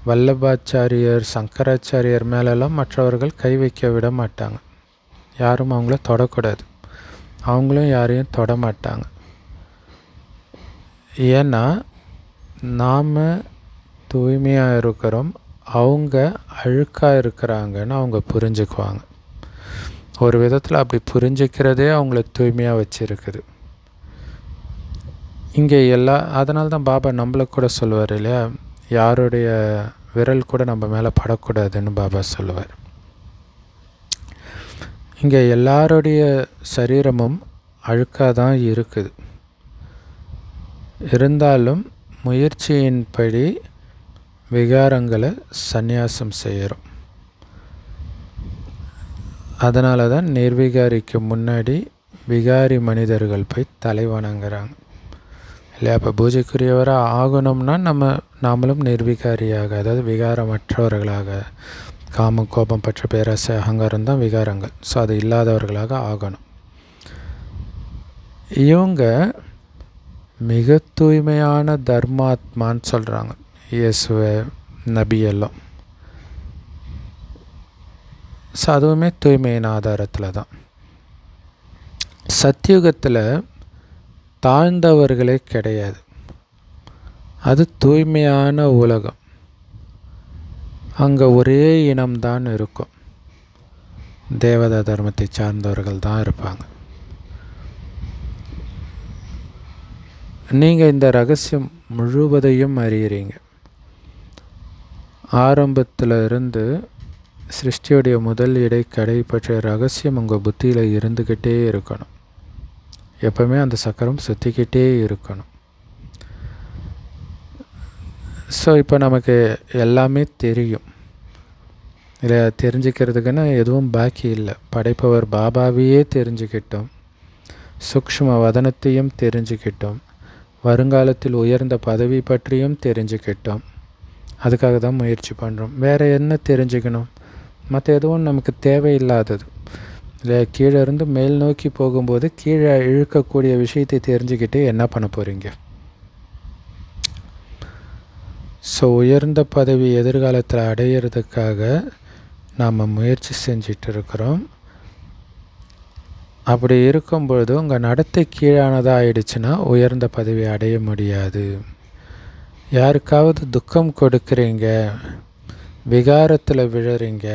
வல்லபாச்சாரியர், சங்கராச்சாரியர் மேலெல்லாம் மற்றவர்கள் கை வைக்க விட மாட்டாங்க. யாரும் அவங்கள தொடக்கூடாது. அவங்களும் யாரையும் தொட மாட்டாங்க. ஏன்னா நாம் தூய்மையாக இருக்கிறோம், அவங்க அழுக்காக இருக்கிறாங்கன்னு அவங்க புரிஞ்சுக்குவாங்க. ஒரு விதத்தில் அப்படி புரிஞ்சிக்கிறதே அவங்கள தூய்மையாக வச்சுருக்குது. இங்கே அதனால தான் பாபா நம்மளை கூட சொல்லுவார் இல்லையா, யாருடைய விரல் கூட நம்ம மேலே படக்கூடாதுன்னு பாபா சொல்லுவார். இங்கே எல்லாருடைய சரீரமும் அழுக்காக தான் இருக்குது. இருந்தாலும் முயற்சியின்படி விகாரங்களை சந்நியாசம் செய்கிறோம். அதனால தான் நிர்விகாரிக்கு முன்னாடி விகாரி மனிதர்கள் போய் தலை வணங்குறாங்க இல்லையா. அப்போ பூஜைக்குரியவராக ஆகணும்னா நாமளும் நிர்விகாரியாக, அதாவது விகாரமற்றவர்களாக, காமம் கோபம் பற்ற பேராசை அகங்காரம் தான் விகாரங்கள். ஸோ அது இல்லாதவர்களாக ஆகணும். இவங்க மிக தூய்மையான தர்மாத்மான்னு சொல்கிறாங்க இயேசுவை, நபியெல்லாம். ஸோ அதுவுமே தூய்மையின் ஆதாரத்தில் தான். சத்தியுகத்தில் தாழ்ந்தவர்களே கிடையாது. அது தூய்மையான உலகம். அங்கே ஒரே இனம்தான் இருக்கும். தேவதா தர்மத்தை சார்ந்தவர்கள் தான் இருப்பாங்க. நீங்கள் இந்த ரகசியம் முழுவதையும் அறிகிறீங்க. ஆரம்பத்தில் இருந்து சிருஷ்டியுடைய முதல் இடை கடை பற்றிய ரகசியம் உங்கள் புத்தியில் இருந்துக்கிட்டே இருக்கணும். எப்பவுமே அந்த சக்கரம் சுற்றிக்கிட்டே இருக்கணும். ஸோ இப்போ நமக்கு எல்லாமே தெரியும் இல்லை, தெரிஞ்சுக்கிறதுக்குன்னு எதுவும் பாக்கி இல்லை. படைப்பவர் பாபாவையே தெரிஞ்சுக்கிட்டோம், சூக்ஷ்ம வதனத்தையும் தெரிஞ்சுக்கிட்டோம், வருங்காலத்தில் உயர்ந்த பதவி பற்றியும் தெரிஞ்சுக்கிட்டோம். அதுக்காக தான் முயற்சி பண்ணுறோம். வேறு என்ன தெரிஞ்சுக்கணும்? மற்ற எதுவும் நமக்கு தேவையில்லாதது இல்லை. கீழே இருந்து மேல் நோக்கி போகும்போது கீழே இழுக்கக்கூடிய விஷயத்தை தெரிஞ்சுக்கிட்டு என்ன பண்ண போகிறீங்க? ஸோ உயர்ந்த பதவி எதிர்காலத்தில் அடையிறதுக்காக நாம் முயற்சி செஞ்சிட்டு இருக்கிறோம். அப்படி இருக்கும்பொழுது உங்கள் நடத்தை கீழானதாக ஆயிடுச்சுன்னா உயர்ந்த பதவி அடைய முடியாது. யாருக்காவது துக்கம் கொடுக்குறீங்க, விகாரத்தில் விழுறீங்க,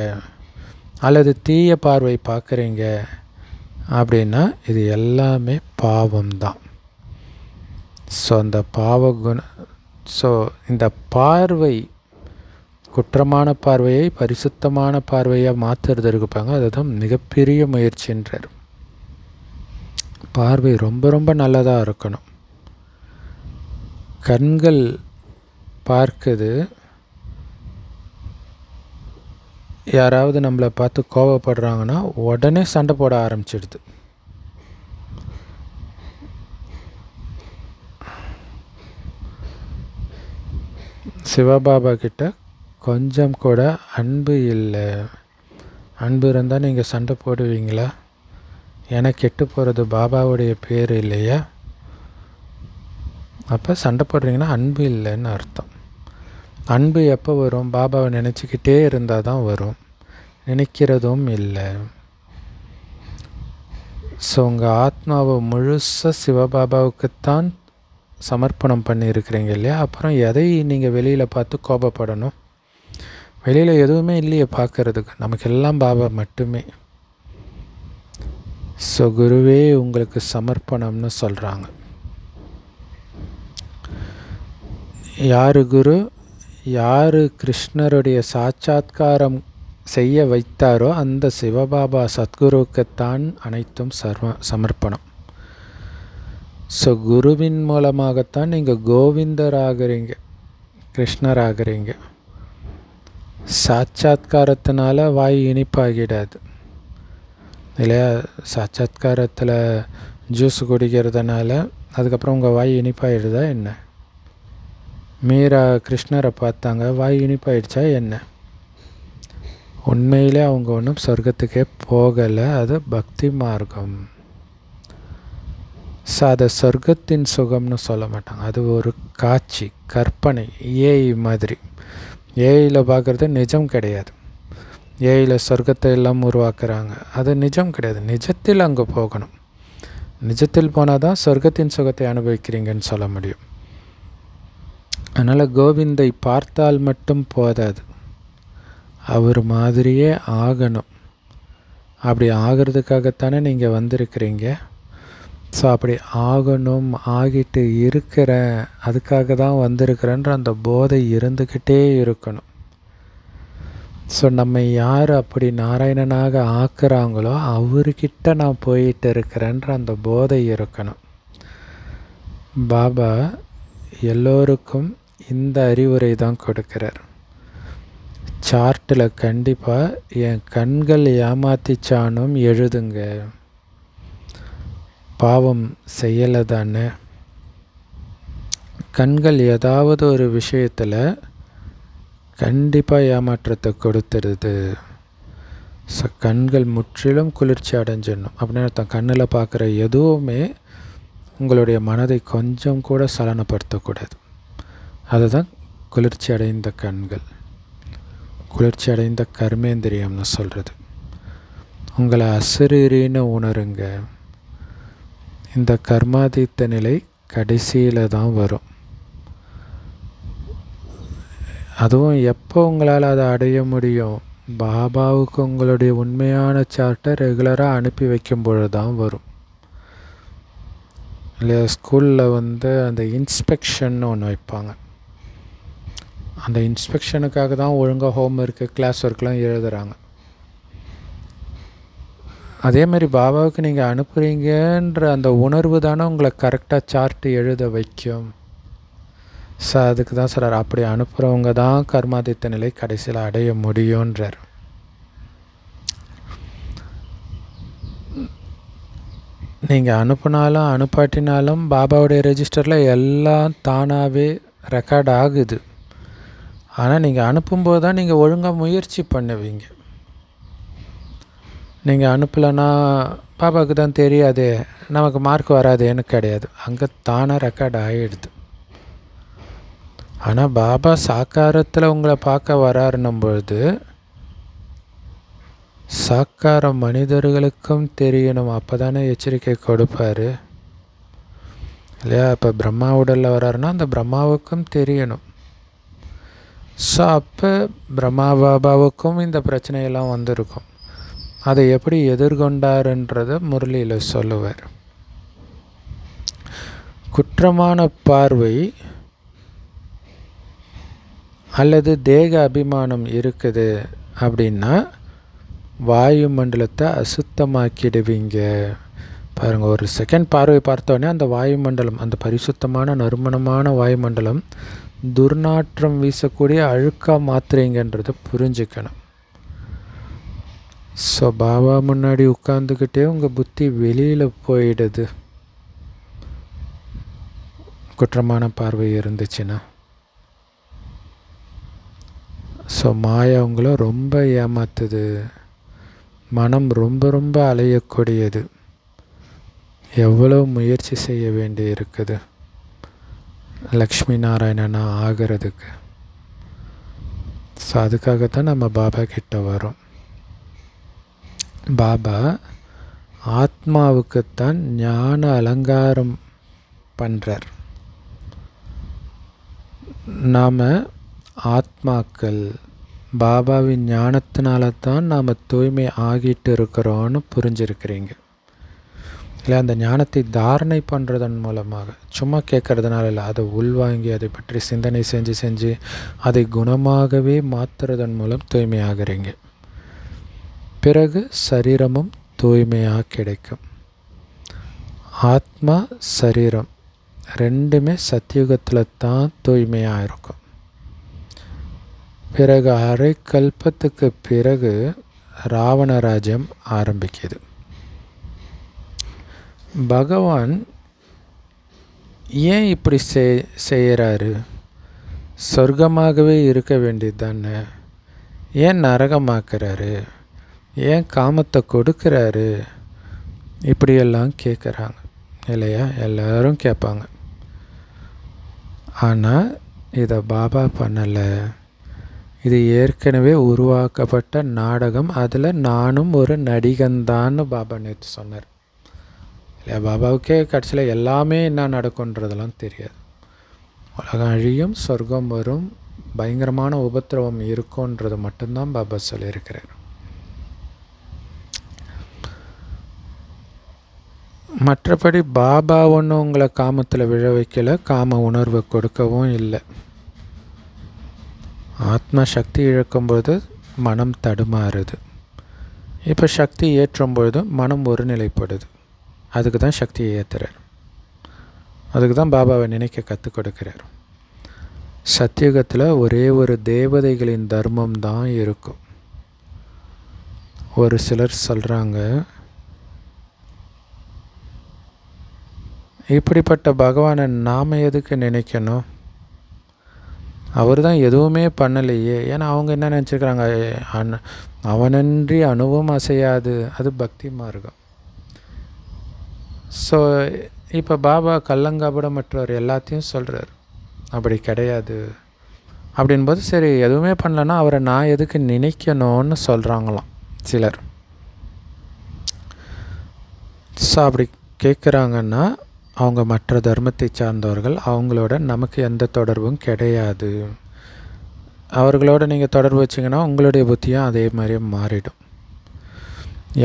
அல்லது தீய பார்வை பார்க்குறீங்க அப்படின்னா இது எல்லாமே பாவம்தான். ஸோ அந்த இந்த பார்வை, குற்றமான பார்வையை பரிசுத்தமான பார்வையாக மாற்றுறது இருப்பாங்க. அதுதான் மிகப்பெரிய முயற்சின்றார். பார்வை ரொம்ப ரொம்ப நல்லதாக இருக்கணும். கண்கள் பார்க்குது, யாராவது நம்மளை பார்த்து கோபப்படுறாங்கன்னா உடனே சண்டை போட ஆரம்பிச்சிடுது. சிவபாபா கிட்ட கொஞ்சம் கூட அன்பு இல்லை. அன்பு இருந்தால் நீங்கள் சண்டை போடுவீங்களா? எனக்கு கெட்டு போகிறது பாபாவுடைய பேர் இல்லையா? அப்போ சண்டை போடுறீங்கன்னா அன்பு இல்லைன்னு அர்த்தம். அன்பு எப்போ வரும்? பாபாவை நினச்சிக்கிட்டே இருந்தால் தான் வரும். நினைக்கிறதும் இல்லை. ஸோ உங்கள் ஆத்மாவை முழுசாக சிவபாபாவுக்குத்தான் சமர்ப்பணம் பண்ணியிருக்கிறீங்க இல்லையா? அப்புறம் எதை நீங்கள் வெளியில் பார்த்து கோபப்படணும்? வெளியில் எதுவுமே இல்லையே பார்க்குறதுக்கு, நமக்கு எல்லாம் பாபா மட்டுமே. ஸோ குருவே உங்களுக்கு சமர்ப்பணம்னு சொல்கிறாங்க. யார் குரு? யார் கிருஷ்ணருடைய சாட்சாத்காரம் செய்ய வைத்தாரோ அந்த சிவபாபா சத்குருவுக்குத்தான் அனைத்தும் சமர்ப்பணம். ஸோ குருவின் மூலமாகத்தான் நீங்கள் கோவிந்தர் ஆகிறீங்க, கிருஷ்ணர் ஆகிறீங்க. சாட்சாத்காரத்தினால வாய் இனிப்பாகிடாது இல்லையா? சாட்சாத்காரத்தில் ஜூஸ் குடிக்கிறதுனால அதுக்கப்புறம் உங்கள் வாய் இனிப்பாகிடுதா என்ன? மீரா கிருஷ்ணரை பார்த்தாங்க, வாய் இனிப்பாயிடுச்சா என்ன? உண்மையிலே அவங்க ஒன்றும் சொர்க்கத்துக்கே போகலை. அது பக்தி மார்க்கம். ஸோ அதை சொர்க்கத்தின் சுகம்னு சொல்ல மாட்டாங்க. அது ஒரு காட்சி, கற்பனை, ஏஐ மாதிரி. ஏஐயில் பார்க்குறது நிஜம் கிடையாது. ஏஐயில் சொர்க்கத்தை எல்லாம் உருவாக்குறாங்க, அது நிஜம் கிடையாது. நிஜத்தில் அங்கே போகணும். நிஜத்தில் போனால் தான் சொர்க்கத்தின் சுகத்தை அனுபவிக்கிறீங்கன்னு சொல்ல முடியும். அதனால் கோவிந்தை பார்த்தால் மட்டும் போதாது, அவர் மாதிரியே ஆகணும். அப்படி ஆகிறதுக்காகத்தானே நீங்கள் வந்திருக்கிறீங்க. ஸோ அப்படி ஆகணும், ஆகிட்டு இருக்கிறேன், அதுக்காக தான் வந்திருக்கிறேன்ற அந்த போதை இருந்துக்கிட்டே இருக்கணும். ஸோ நம்ம யார் அப்படி நாராயணனாக ஆக்குறாங்களோ அவர்கிட்ட நான் போயிட்டு இருக்கிறேன்ற அந்த போதை இருக்கணும். பாபா எல்லோருக்கும் இந்த அறிவுரை தான் கொடுக்கிறார். சார்ட்டில் கண்டிப்பாக என் கண்கள் ஏமாத்திச்சானும் எழுதுங்க. பாவம் செய்யலை தானே. கண்கள் ஏதாவது ஒரு விஷயத்தில் கண்டிப்பாக ஏமாற்றத்தை கொடுத்துடுது. ஸோ கண்கள் முற்றிலும் குளிர்ச்சி அடைஞ்சிடணும். அப்படின்னு அர்த்தம், கண்ணில் பார்க்குற எதுவுமே உங்களுடைய மனதை கொஞ்சம் கூட சலனப்படுத்தக்கூடாது. அதுதான் குளிர்ச்சி அடைந்த கண்கள், குளிர்ச்சி அடைந்த கர்மேந்திரியம்னு சொல்கிறது. உங்களை அசரீரின்னு உணருங்க. இந்த கர்மாதீத்த நிலை கடைசியில் தான் வரும். அதுவும் எப்போ உங்களால் அதை அடைய முடியும்? பாபாவுக்கு உங்களுடைய உண்மையான சார்ட்டை ரெகுலராக அனுப்பி வைக்கும் பொழுது தான் வரும். இல்லையா? ஸ்கூலில் அந்த இன்ஸ்பெக்ஷன் ஒன்று வைப்பாங்க. அந்த இன்ஸ்பெக்ஷனுக்காக தான் ஒழுங்காக ஹோம் ஒர்க்கு, கிளாஸ் ஒர்க்லாம் எழுதுகிறாங்க. அதேமாதிரி பாபாவுக்கு நீங்கள் அனுப்புகிறீங்கன்ற அந்த உணர்வு தானே உங்களை கரெக்டாக சார்ட்டு எழுத வைக்கும். ஸோ அதுக்கு தான் சொல்கிறார், அப்படி அனுப்புகிறவங்க தான் கர்மாதித்த நிலை கடைசியில் அடைய முடியுன்றார். நீங்கள் அனுப்புனாலும் அனுப்பாட்டினாலும் பாபாவுடைய ரெஜிஸ்டரில் எல்லாம் தானாகவே ரெக்கார்ட் ஆகுது. ஆனால் நீங்கள் அனுப்பும்போது தான் நீங்கள் ஒழுங்காக முயற்சி பண்ணுவீங்க. நீங்கள் அனுப்பலைன்னா பாபாவுக்கு தான் தெரியாது, நமக்கு மார்க் வராதேன்னு கிடையாது. அங்கே தானாக ரெக்கார்ட் ஆகிடுது. ஆனால் பாபா சாக்காரத்தில் உங்களை பார்க்க வராருன்னும் பொழுது சாக்கார மனிதர்களுக்கும் தெரியணும். அப்போ தானே எச்சரிக்கை கொடுப்பார் இல்லையா? இப்போ பிரம்மா உடலில் வராருன்னா அந்த பிரம்மாவுக்கும் தெரியணும். ஸோ அப்போ பிரம்மா பாபாவுக்கும் இந்த பிரச்சனையெல்லாம் வந்திருக்கும். அதை எப்படி எதிர்கொண்டாருன்றதை முரளியில் சொல்லுவார். குற்றமான பார்வை அல்லது தேக அபிமானம் இருக்குது அப்படின்னா வாயு மண்டலத்தை அசுத்தமாக்கிடுவீங்க. பாருங்கள், ஒரு செகண்ட் பார்வை பார்த்தோன்னே அந்த வாயுமண்டலம், அந்த பரிசுத்தமான நறுமணமான வாயுமண்டலம் துர்நாற்றம் வீசக்கூடிய அழுக்காக மாற்றுறீங்கன்றதை புரிஞ்சுக்கணும். ஸோ பாபா முன்னாடி உட்காந்துக்கிட்டே உங்கள் புத்தி வெளியில் போயிடுது குற்றமான பார்வை இருந்துச்சுன்னா. ஸோ மாயா உங்களை ரொம்ப ஏமாத்துது. மனம் ரொம்ப ரொம்ப அலையக்கூடியது. எவ்வளோ முயற்சி செய்ய வேண்டி இருக்குது லக்ஷ்மி நாராயணனா ஆகிறதுக்கு. ஸோ அதுக்காகத்தான் நம்ம பாபா கிட்ட வரோம். பாபா ஆத்மாவுக்குத்தான் ஞான அலங்காரம் பண்ணுறார். நாம் ஆத்மாக்கள் பாபாவின் ஞானத்தினால தான் நாம் தூய்மை ஆகிட்டு இருக்கிறோன்னு புரிஞ்சிருக்கிறீங்க இல்லை? அந்த ஞானத்தை தாரணை பண்ணுறதன் மூலமாக, சும்மா கேட்கறதுனால இல்லை, அதை உள்வாங்கி அதை பற்றி சிந்தனை செஞ்சு அதை குணமாகவே மாற்றுறதன் மூலம் தூய்மையாகிறீங்க. பிறகு சரீரமும் தூய்மையாக கிடைக்கும். ஆத்மா சரீரம் ரெண்டுமே சத்தியுகத்தில் தான் தூய்மையாக இருக்கும். பிறகு அரை கல்பத்துக்கு பிறகு ராவண ராஜ்யம் ஆரம்பிக்குது. பகவான் ஏன் இப்படி செய்கிறாரு? சொர்க்கமாகவே இருக்க வேண்டியது தானே, ஏன் நரகமாக்குறாரு? ஏன் காமத்தை கொடுக்குறாரு? இப்படியெல்லாம் கேட்குறாங்க இல்லையா? எல்லோரும் கேட்பாங்க. ஆனால் இதை பாபா பண்ணலை. இது ஏற்கனவே உருவாக்கப்பட்ட நாடகம், அதில் நானும் ஒரு நடிகன்தான்னு பாபா நேற்று சொன்னார் இல்லையா? பாபாவுக்கே கடைசியில் எல்லாமே என்ன நடக்குன்றதெல்லாம் தெரியாது. உலகம் அழியும், சொர்க்கம் வரும், பயங்கரமான உபத்திரவம் இருக்குன்றது மட்டும்தான் பாபா சொல்லியிருக்கிறார். மற்றபடி பாபா ஒன்றும் உங்களை காமத்தில் விழ வைக்கல, காம உணர்வு கொடுக்கவும் இல்லை. ஆத்மா சக்தி இழக்கும்போது மனம் தடுமாறுது. இப்போ சக்தி ஏற்றும் பொழுது மனம் ஒருநிலைப்படுது. அதுக்கு தான் சக்தியை ஏற்றுறார். அதுக்கு தான் பாபாவை நினைக்க கற்றுக் கொடுக்குறார். சத்தியுகத்தில் ஒரே ஒரு தேவதைகளின் தர்மம் தான் இருக்கும். ஒரு சிலர் சொல்கிறாங்க, இப்படிப்பட்ட பகவானை நாம் எதுக்கு நினைக்கணும், அவர் தான் எதுவுமே பண்ணலையே. ஏன்னா அவங்க என்ன நினச்சிருக்கிறாங்க, அவனன்றி அணுவும் அசையாது, அது பக்தி மார்க்கம். ஸோ இப்போ பாபா கள்ளங்கபடமற்றவர் எல்லாத்தையும் சொல்கிறார், அப்படி கிடையாது அப்படின்போது சரி எதுவுமே பண்ணலன்னா அவரை நான் எதுக்கு நினைக்கணும்னு சொல்கிறாங்களாம் சிலர். ஸோ அப்படி கேட்குறாங்கன்னா அவங்க மற்ற தர்மத்தை சார்ந்தவர்கள், அவங்களோட நமக்கு எந்த தொடர்பும் கிடையாது. அவர்களோட நீங்கள் தொடர்பு வச்சிங்கன்னா உங்களுடைய புத்தியும் அதே மாதிரியே மாறிடும்.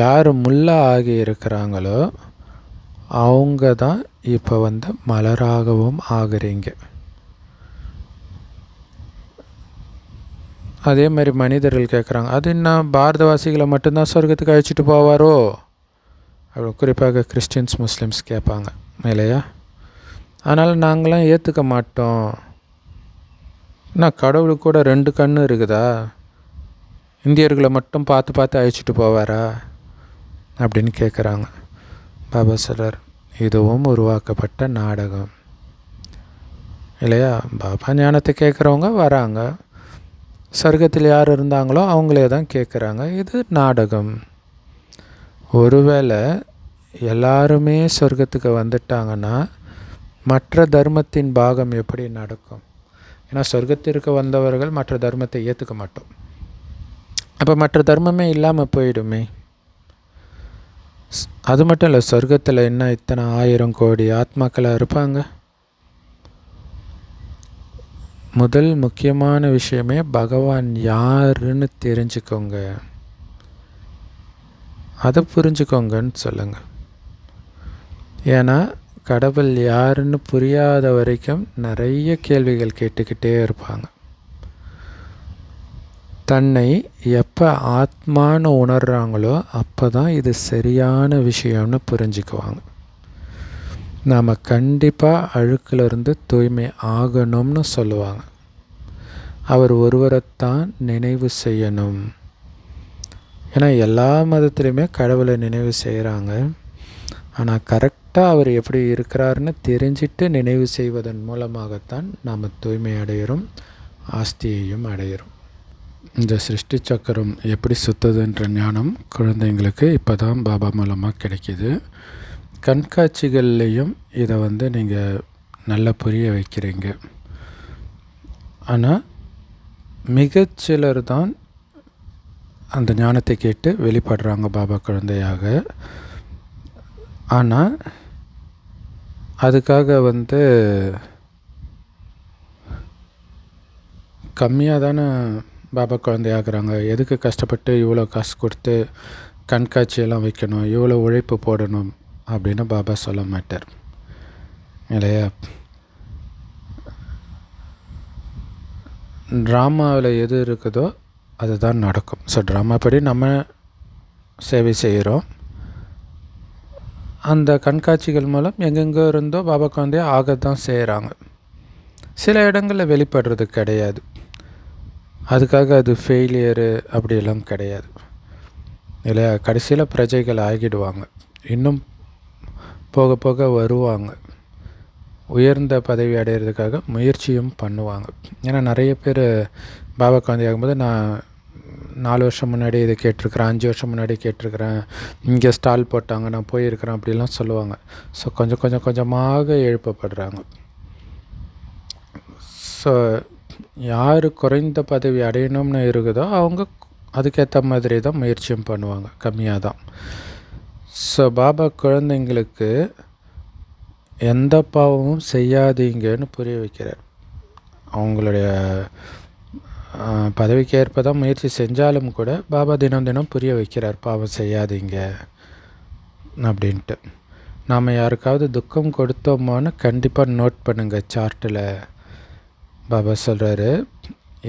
யார் முல்லா ஆகி இருக்கிறாங்களோ அவங்க தான் இப்போ மலராகவும் ஆகுறீங்க. அதே மாதிரி மனிதர்கள் கேட்குறாங்க, அது என்ன பாரதவாசிகளை மட்டும்தான் சொர்க்கத்துக்கு அழைச்சிட்டு போவாரோ அப்படி குறிப்பாக கிறிஸ்டின்ஸ் முஸ்லீம்ஸ் கேட்பாங்க இல்லையா. அதனால் நாங்களாம் ஏற்றுக்க மாட்டோம். கடவுளுக்கு கூட 2 கண்ணு இருக்குதா, இந்தியர்களை மட்டும் பார்த்து பார்த்து அழைச்சிட்டு போவாரா அப்படின்னு கேட்குறாங்க. பாபா சொல்கிறார், இதுவும் உருவாக்கப்பட்ட நாடகம் இல்லையா. பாபா ஞானத்தை கேட்குறவங்க வராங்க, சொர்க்கத்தில் யார் இருந்தாங்களோ அவங்களே தான் கேட்குறாங்க. இது நாடகம். ஒருவேளை எல்லாருமே சொர்க்கத்துக்கு வந்துட்டாங்கன்னா மற்ற தர்மத்தின் பாகம் எப்படி நடக்கும்? ஏன்னா சொர்க்கத்திற்கு வந்தவர்கள் மற்ற தர்மத்தை ஏற்றுக்க மாட்டோம். அப்போ மற்ற தர்மமே இல்லாமல் போயிடுமே. அது மட்டும் இல்லை, சொர்க்கத்தில் என்ன இத்தனை 1000 கோடி ஆத்மாக்களாக இருப்பாங்க. முதல் முக்கியமான விஷயமே பகவான் யாருன்னு தெரிஞ்சுக்கோங்க, அதை புரிஞ்சுக்கோங்கன்னு சொல்லுங்கள். ஏன்னா கடவுள் யாருன்னு புரியாத வரைக்கும் நிறைய கேள்விகள் கேட்டுக்கிட்டே இருப்பாங்க. தன்னை எப்போ ஆத்மான்னு உணர்கிறாங்களோ அப்போ தான் இது சரியான விஷயம்னு புரிஞ்சுக்குவாங்க. நாம் கண்டிப்பாக அழுக்கிலிருந்து தூய்மை ஆகணும்னு சொல்லுவாங்க. அவர் ஒருவரைத்தான் நினைவு செய்யணும். ஏன்னா எல்லா மதத்துலேயுமே கடவுளை நினைவு செய்கிறாங்க. ஆனால் கரெக்டாக அவர் எப்படி இருக்கிறாருன்னு தெரிஞ்சிட்டு நினைவு செய்வதன் மூலமாகத்தான் நாம் தூய்மை அடைகிறோம், ஆஸ்தியையும் அடைகிறோம். இந்த சிருஷ்டி சக்கரம் எப்படி சுற்றுதுன்ற ஞானம் குழந்தைங்களுக்கு இப்போ தான் பாபா மூலமாக கிடைக்கிது. கண்காட்சிகள்லேயும் இதை நீங்கள் நல்லா புரிய வைக்கிறீங்க. ஆனால் மிகச்சிலர் தான் அந்த ஞானத்தை கேட்டு வெளிப்படுறாங்க பாபா குழந்தையாக. ஆனால் அதுக்காக கம்மியாக தானே பாபா குழந்தையாகிறாங்க. எதுக்கு கஷ்டப்பட்டு இவ்வளோ காசு கொடுத்து கண்காட்சியெல்லாம் வைக்கணும், இவ்வளோ உழைப்பு போடணும் அப்படின்னு பாபா சொல்ல மாட்டார் இல்லையா. ட்ராமாவில் எது இருக்குதோ அதுதான் நடக்கும். ஸோ ட்ராமா படி நம்ம சேவை செய்கிறோம். அந்த கண்காட்சிகள் மூலம் எங்கெங்கே இருந்தோ பாபா குழந்தைய ஆகத்தான் செய்கிறாங்க. சில இடங்களில் வெளிப்படுறது கிடையாது. அதுக்காக அது ஃபெயிலியரு அப்படியெல்லாம் கிடையாது இல்லையா. கடைசியில் பிரஜைகள் ஆகிடுவாங்க, இன்னும் போக போக வருவாங்க, உயர்ந்த பதவி அடைகிறதுக்காக முயற்சியும் பண்ணுவாங்க. ஏன்னா நிறைய பேர் பாபா குழந்தை ஆகும்போது நான் 4 வருஷம் முன்னாடி இதை கேட்டிருக்கிறேன், 5 வருஷம் முன்னாடி கேட்டிருக்கிறேன், இங்கே ஸ்டால் போட்டாங்க, நான் போயிருக்கிறேன் அப்படிலாம் சொல்லுவாங்க. ஸோ கொஞ்சமாக எழுப்பப்படுறாங்க. ஸோ யார் குறைந்த பதவி அடையணும்னு இருக்குதோ அவங்க அதுக்கேற்ற மாதிரி தான் முயற்சியும் பண்ணுவாங்க, கம்மியாக தான். ஸோ பாபா குழந்தைங்களுக்கு எந்த பாவமும் செய்யாதீங்கன்னு புரிய வைக்கிறார். அவங்களுடைய பதவிக்கு ஏற்ப தான் முயற்சி செஞ்சாலும் கூட பாபா தினம் தினம் புரிய வைக்கிறார், பாவம் செய்யாதீங்க அப்படின்ட்டு. நாம் யாருக்காவது துக்கம் கொடுத்தோமான்னு கண்டிப்பாக நோட் பண்ணுங்கள் சார்ட்டில். பாபா சொல்கிறாரு,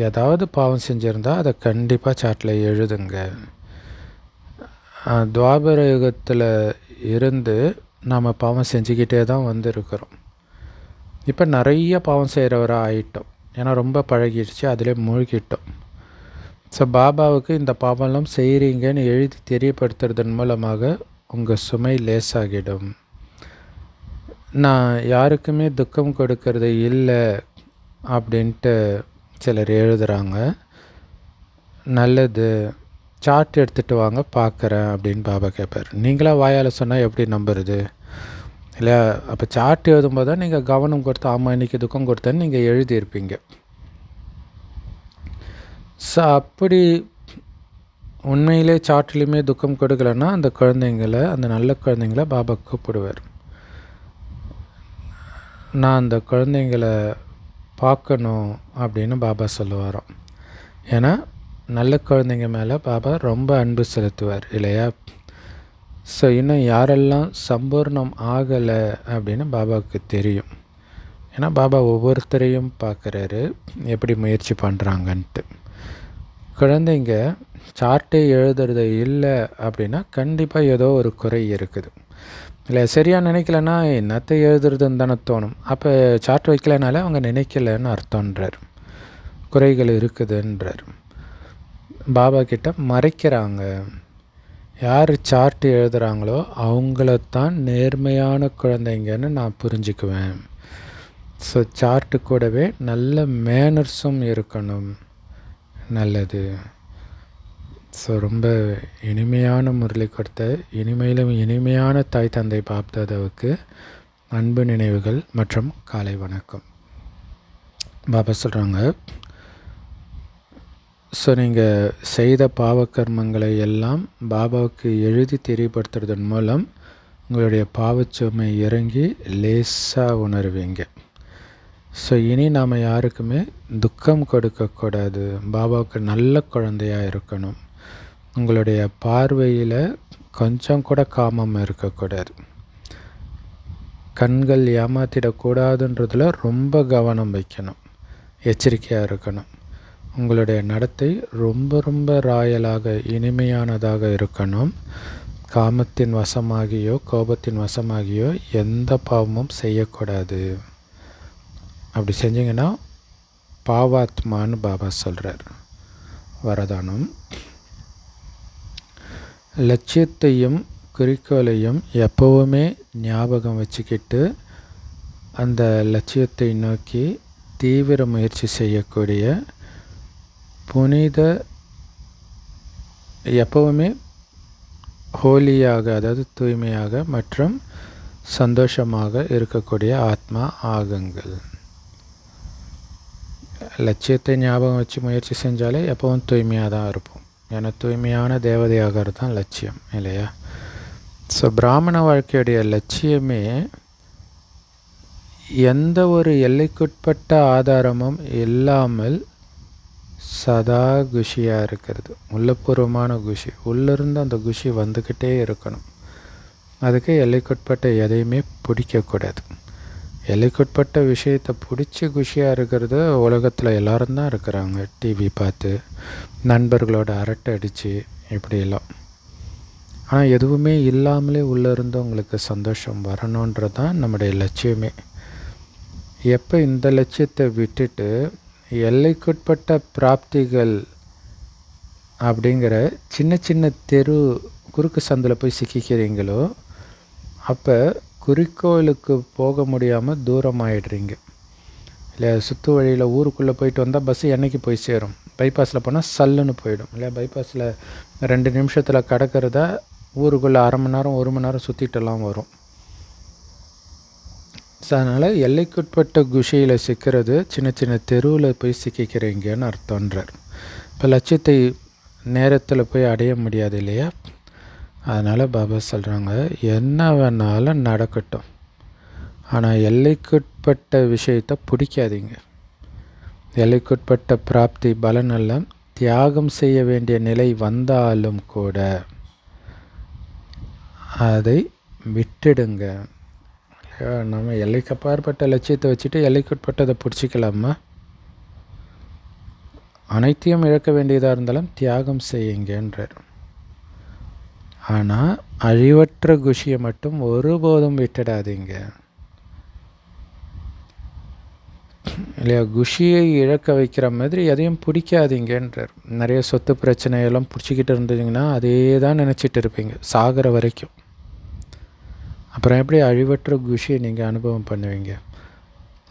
ஏதாவது பாவம் செஞ்சுருந்தால் அதை கண்டிப்பாக சார்ட்டில் எழுதுங்க. துவாபர யுகத்தில் இருந்து நாம் பாவம் செஞ்சுக்கிட்டே தான் வந்திருக்கிறோம். இப்போ நிறைய பாவம் செய்கிறவராக ஆகிட்டோம். ஏன்னா ரொம்ப பழகிடுச்சு, அதிலே மூழ்கிட்டோம். ஸோ பாபாவுக்கு இந்த பாவம்லாம் செய்கிறீங்கன்னு எழுதி தெரியப்படுத்துறதன் மூலமாக உங்கள் சுமை லேசாகிடும். நான் யாருக்குமே துக்கம் கொடுக்கறது இல்லை அப்படின்ட்டு சிலர் எழுதுகிறாங்க. நல்லது, சார்ட் எடுத்துகிட்டு வாங்க பார்க்குறேன் அப்படின்னு பாபா கேட்பார். நீங்களாக வாயால் சொன்னால் எப்படி நம்புறது இல்லையா? அப்போ சார்ட் எழுதும்போது தான் நீங்கள் கவனம் கொடுத்து ஆமாம் இன்றைக்கி துக்கம் கொடுத்தேன்னு நீங்கள் எழுதியிருப்பீங்க. ஸோ அப்படி உண்மையிலே சார்ட்லேயுமே துக்கம் கொடுக்கலன்னா அந்த நல்ல குழந்தைங்கள பாபா கூப்பிடுவார். நான் அந்த குழந்தைங்கள பார்க்கணும் அப்படின்னு பாபா சொல்லுவாராம். ஏன்னா நல்ல குழந்தைங்க மேலே பாபா ரொம்ப அன்பு செலுத்துவார் இல்லையா? ஸோ இன்னும் யாரெல்லாம் சம்பூர்ணம் ஆகலை அப்படின்னு பாபாவுக்கு தெரியும். ஏன்னா பாபா ஒவ்வொருத்தரையும் பார்க்குறாரு எப்படி முயற்சி பண்ணுறாங்கன்ட்டு. குழந்தைங்க சார்ட்டே எழுதுறது இல்லை அப்படின்னா கண்டிப்பாக ஏதோ ஒரு குறை இருக்குது இல்லை. சரியாக நினைக்கலன்னா என்னத்தை எழுதுறதுன்னு தானே தோணும். அப்போ சார்ட் வைக்கலைனால அவங்க நினைக்கலைன்னு அர்த்தன்றார். குறைகள் இருக்குதுன்றார். பாபா கிட்ட மறைக்கிறாங்க. யார் சார்ட் எழுதுகிறாங்களோ அவங்களத்தான் நேர்மையான குழந்தைங்கன்னு நான் புரிஞ்சுக்குவேன். ஸோ சார்ட்டு கூடவே நல்ல மேனர்ஸும் இருக்கணும். நல்லது. ஸோ ரொம்ப இனிமையான முரளி கொடுத்த இனிமையிலும் இனிமையான தாய் தந்தை பாப்தாதாவுக்கு அன்பு நினைவுகள் மற்றும் காலை வணக்கம். பாபா சொல்கிறாங்க, ஸோ நீங்கள் செய்த பாவக்கர்மங்களை எல்லாம் பாபாவுக்கு எழுதி தெரியப்படுத்துறதன் மூலம் உங்களுடைய பாவச்சுமை இறங்கி லேசாக உணர்வீங்க. ஸோ இனி நாம் யாருக்குமே துக்கம் கொடுக்கக்கூடாது. பாபாவுக்கு நல்ல குழந்தையாக இருக்கணும். உங்களுடைய பார்வையில் கொஞ்சம் கூட காமம் இருக்கக்கூடாது. கண்கள் ஏமாற்றிடக்கூடாதுன்றதில் ரொம்ப கவனம் வைக்கணும், எச்சரிக்கையாக இருக்கணும். உங்களுடைய நடத்தை ரொம்ப ரொம்ப ராயலாக இனிமையானதாக இருக்கணும். காமத்தின் வசமாகியோ கோபத்தின் வசமாகியோ எந்த பாவமும் செய்யக்கூடாது. அப்படி செஞ்சிங்கன்னா பாவாத்மான்னு பாபா சொல்கிறார். வரதானம், லட்சியத்தையும் குறிக்கோளையும் எப்போவுமே ஞாபகம் வச்சுக்கிட்டு அந்த லட்சியத்தை நோக்கி தீவிர முயற்சி செய்யக்கூடிய புனித, எப்போவுமே ஹோலியாக அதாவது தூய்மையாக மற்றும் சந்தோஷமாக இருக்கக்கூடிய ஆத்மா ஆகுங்கள். லட்சியத்தை ஞாபகம் வச்சு முயற்சி செஞ்சாலே எப்பவும் தூய்மையாக தான் இருப்போம். ஏன்னா தூய்மையான தேவதையாகிறது தான் லட்சியம் இல்லையா? ஸோ பிராமண வாழ்க்கையுடைய லட்சியமே எந்த ஒரு எல்லைக்குட்பட்ட ஆதாரமும் இல்லாமல் சதா குஷியாக இருக்கிறது. உள்ளபூர்வமான குஷி, உள்ளிருந்து அந்த குஷி வந்துக்கிட்டே இருக்கணும். அதுக்கு எல்லைக்குட்பட்ட எதையுமே பிடிக்கக்கூடாது. எல்லைக்குட்பட்ட விஷயத்தை பிடிச்சி குஷியாக இருக்கிறது உலகத்தில் எல்லோரும் தான் இருக்கிறாங்க. டிவி பார்த்து நண்பர்களோட அரட்டை அடித்து இப்படியெல்லாம். ஆனால் எதுவுமே இல்லாமலே உள்ளிருந்து உங்களுக்கு சந்தோஷம் வரணுன்றது தான் நம்முடைய லட்சியமே. எப்போ இந்த லட்சியத்தை விட்டுட்டு எல்லைக்குட்பட்ட பிராப்திகள் அப்படிங்கிற சின்ன சின்ன தெரு குறுக்கு சந்தில் போய் சிக்கிக்கிறீங்களோ அப்போ குறிக்கோளுக்கு போக முடியாமல் தூரமாகிடுறீங்க இல்லை. சுற்று வழியில் ஊருக்குள்ளே போயிட்டு வந்தால் பஸ்ஸு என்றைக்கு போய் சேரும்? பைபாஸில் போனால் சல்லுன்னு போயிடும் இல்லையா? பைபாஸில் 2 நிமிஷத்தில் கடக்கிறதா ஊருக்குள்ளே அரை மணி நேரம் 1 மணி நேரம் சுற்றிட்டெல்லாம் வரும். ஸோ அதனால் எல்லைக்குட்பட்ட குஷியில் சிக்கிறது சின்ன சின்ன தெருவில் போய் சிக்கிக்கிறீங்கன்னு அர்த்தன்றார். இப்போ லட்சியத்தை நேரத்தில் போய் அடைய முடியாது இல்லையா? அதனால் பாபா சொல்கிறாங்க, என்ன வேணாலும் நடக்கட்டும், ஆனால் எல்லைக்குட்பட்ட விஷயத்தை பிடிக்காதீங்க. எல்லைக்குட்பட்ட பிராப்தி பலனெல்லாம் தியாகம் செய்ய வேண்டிய நிலை வந்தாலும் கூட அதை விட்டுடுங்க. நம்ம எல்லைக்கு அப்பாற்பட்ட லட்சியத்தை வச்சுட்டு எல்லைக்குட்பட்டதை பிடிச்சிக்கலாமா? அனைத்தையும் இழக்க வேண்டியதாக இருந்தாலும் தியாகம் செய்யுங்கன்றார். ஆனால் அழிவற்ற குஷியை மட்டும் ஒருபோதும் விட்டுடாதீங்க இல்லையா? குஷியை இழக்க வைக்கிற மாதிரி எதையும் பிடிக்காதீங்கன்றார். நிறைய சொத்து பிரச்சனையெல்லாம் பிடிச்சிக்கிட்டு இருந்தீங்கன்னா அதே தான் நினச்சிட்டு இருப்பீங்க சாகிற வரைக்கும். அப்புறம் எப்படி அழிவற்ற குஷியை நீங்கள் அனுபவம் பண்ணுவீங்க?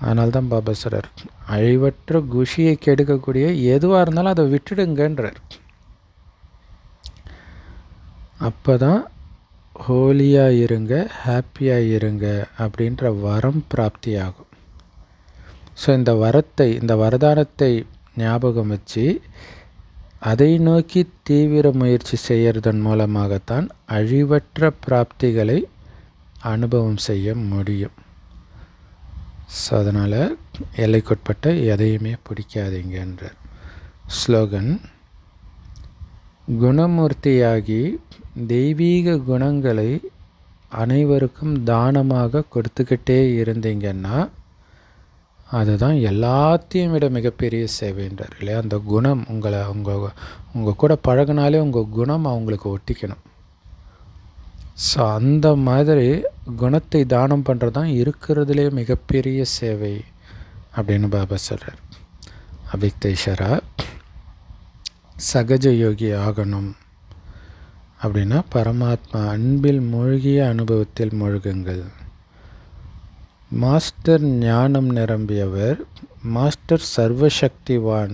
அதனால தான் பாபா சொல்கிறார், அழிவற்ற குஷியை கெடுக்கக்கூடிய எதுவாக இருந்தாலும் அதை விட்டுடுங்கன்றார். அப்போ தான் ஹோலியாக இருங்க, ஹாப்பியாக இருங்க அப்படின்ற வரம் பிராப்தி ஆகும். ஸோ இந்த வரதானத்தை ஞாபகம் வச்சு அதை நோக்கி தீவிர முயற்சி செய்கிறதன் மூலமாகத்தான் அழிவற்ற பிராப்திகளை அனுபவம் செய்ய முடியும். ஸோ அதனால் எல்லைக்குட்பட்ட எதையுமே பிடிக்காதீங்கன்றார். ஸ்லோகன்: குணமூர்த்தியாகி தெய்வீக குணங்களை அனைவருக்கும் தானமாக கொடுத்துக்கிட்டே இருந்தீங்கன்னா அதுதான் எல்லாத்தையும் விட மிகப்பெரிய சேவைன்றார் இல்லையா? அந்த குணம் உங்கள் கூட பழகினாலே உங்கள் குணம் அவங்களுக்கு ஒட்டிக்கணும். ஸோ அந்த மாதிரி குணத்தை தானம் பண்ணுறது தான் இருக்கிறதுலே மிகப்பெரிய சேவை அப்படின்னு பாபா சொல்கிறார். அபிக்தேஷரா சகஜ யோகி ஆகணும் அப்படின்னா பரமாத்மா அன்பில் மூழ்கிய அனுபவத்தில் மூழ்குங்கள். மாஸ்டர் ஞானம் நிரம்பியவர், மாஸ்டர் சர்வசக்திவான்.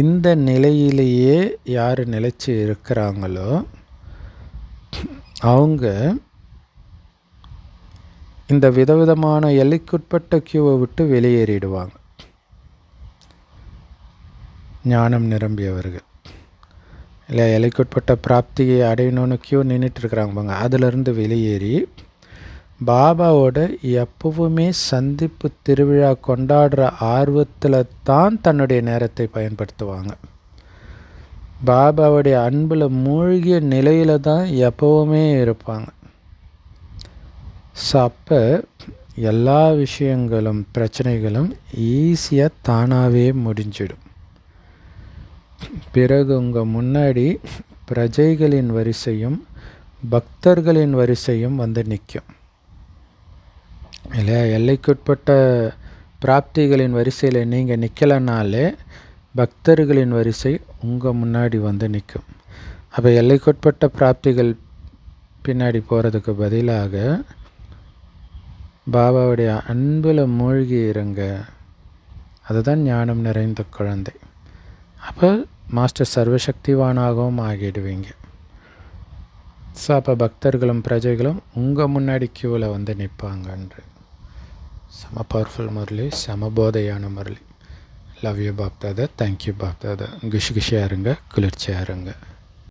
இந்த நிலையிலேயே யார் நிலைச்சி இருக்கிறாங்களோ அவங்க இந்த விதவிதமான எல்லைக்குட்பட்ட கியூவை விட்டு வெளியேறிடுவாங்க. ஞானம் நிரம்பியவர்கள் இல்லை, எல்லைக்குட்பட்ட பிராப்தியை அடையணும்னு கியூ நின்றுட்டுருக்குறாங்க பாங்க, அதிலிருந்து வெளியேறி பாபாவோட எப்பவுமே சந்திப்பு திருவிழா கொண்டாடுற ஆர்வத்தில் தான் தன்னுடைய நேரத்தை பயன்படுத்துவாங்க. பாபாவுடைய அன்பில் மூழ்கிய நிலையில் தான் எப்போவுமே இருப்பாங்க. ஸோ அப்போ எல்லா விஷயங்களும் பிரச்சனைகளும் ஈஸியாக தானாகவே முடிஞ்சிடும். பிறகு உங்கள் முன்னாடி பிரஜைகளின் வரிசையும் பக்தர்களின் வரிசையும் வந்து நிற்கும் இல்லையா? எல்லைக்குட்பட்ட பிராப்திகளின் வரிசையில் நீங்கள் நிற்கலைனாலே பக்தர்களின் வரிசை உங்கள் முன்னாடி வந்து நிற்கும். அப்போ எல்லைக்குட்பட்ட பிராப்திகள் பின்னாடி போகிறதுக்கு பதிலாக பாபாவுடைய அன்பில் மூழ்கி இருங்க. அதுதான் ஞானம் நிறைந்த குழந்தை. அப்போ மாஸ்டர் சர்வசக்திவானாகவும் ஆகிடுவீங்க. ஸோ அப்போ பக்தர்களும் பிரஜைகளும் உங்கள் முன்னாடி கியூவில் வந்து நிற்பாங்கன்று. செம பவர்ஃபுல் முரளி, செம போதையான Murli. Love you Bapdada. Thank you Bapdada. குஷியாக இருங்க, குளிர்ச்சியாக இருங்க.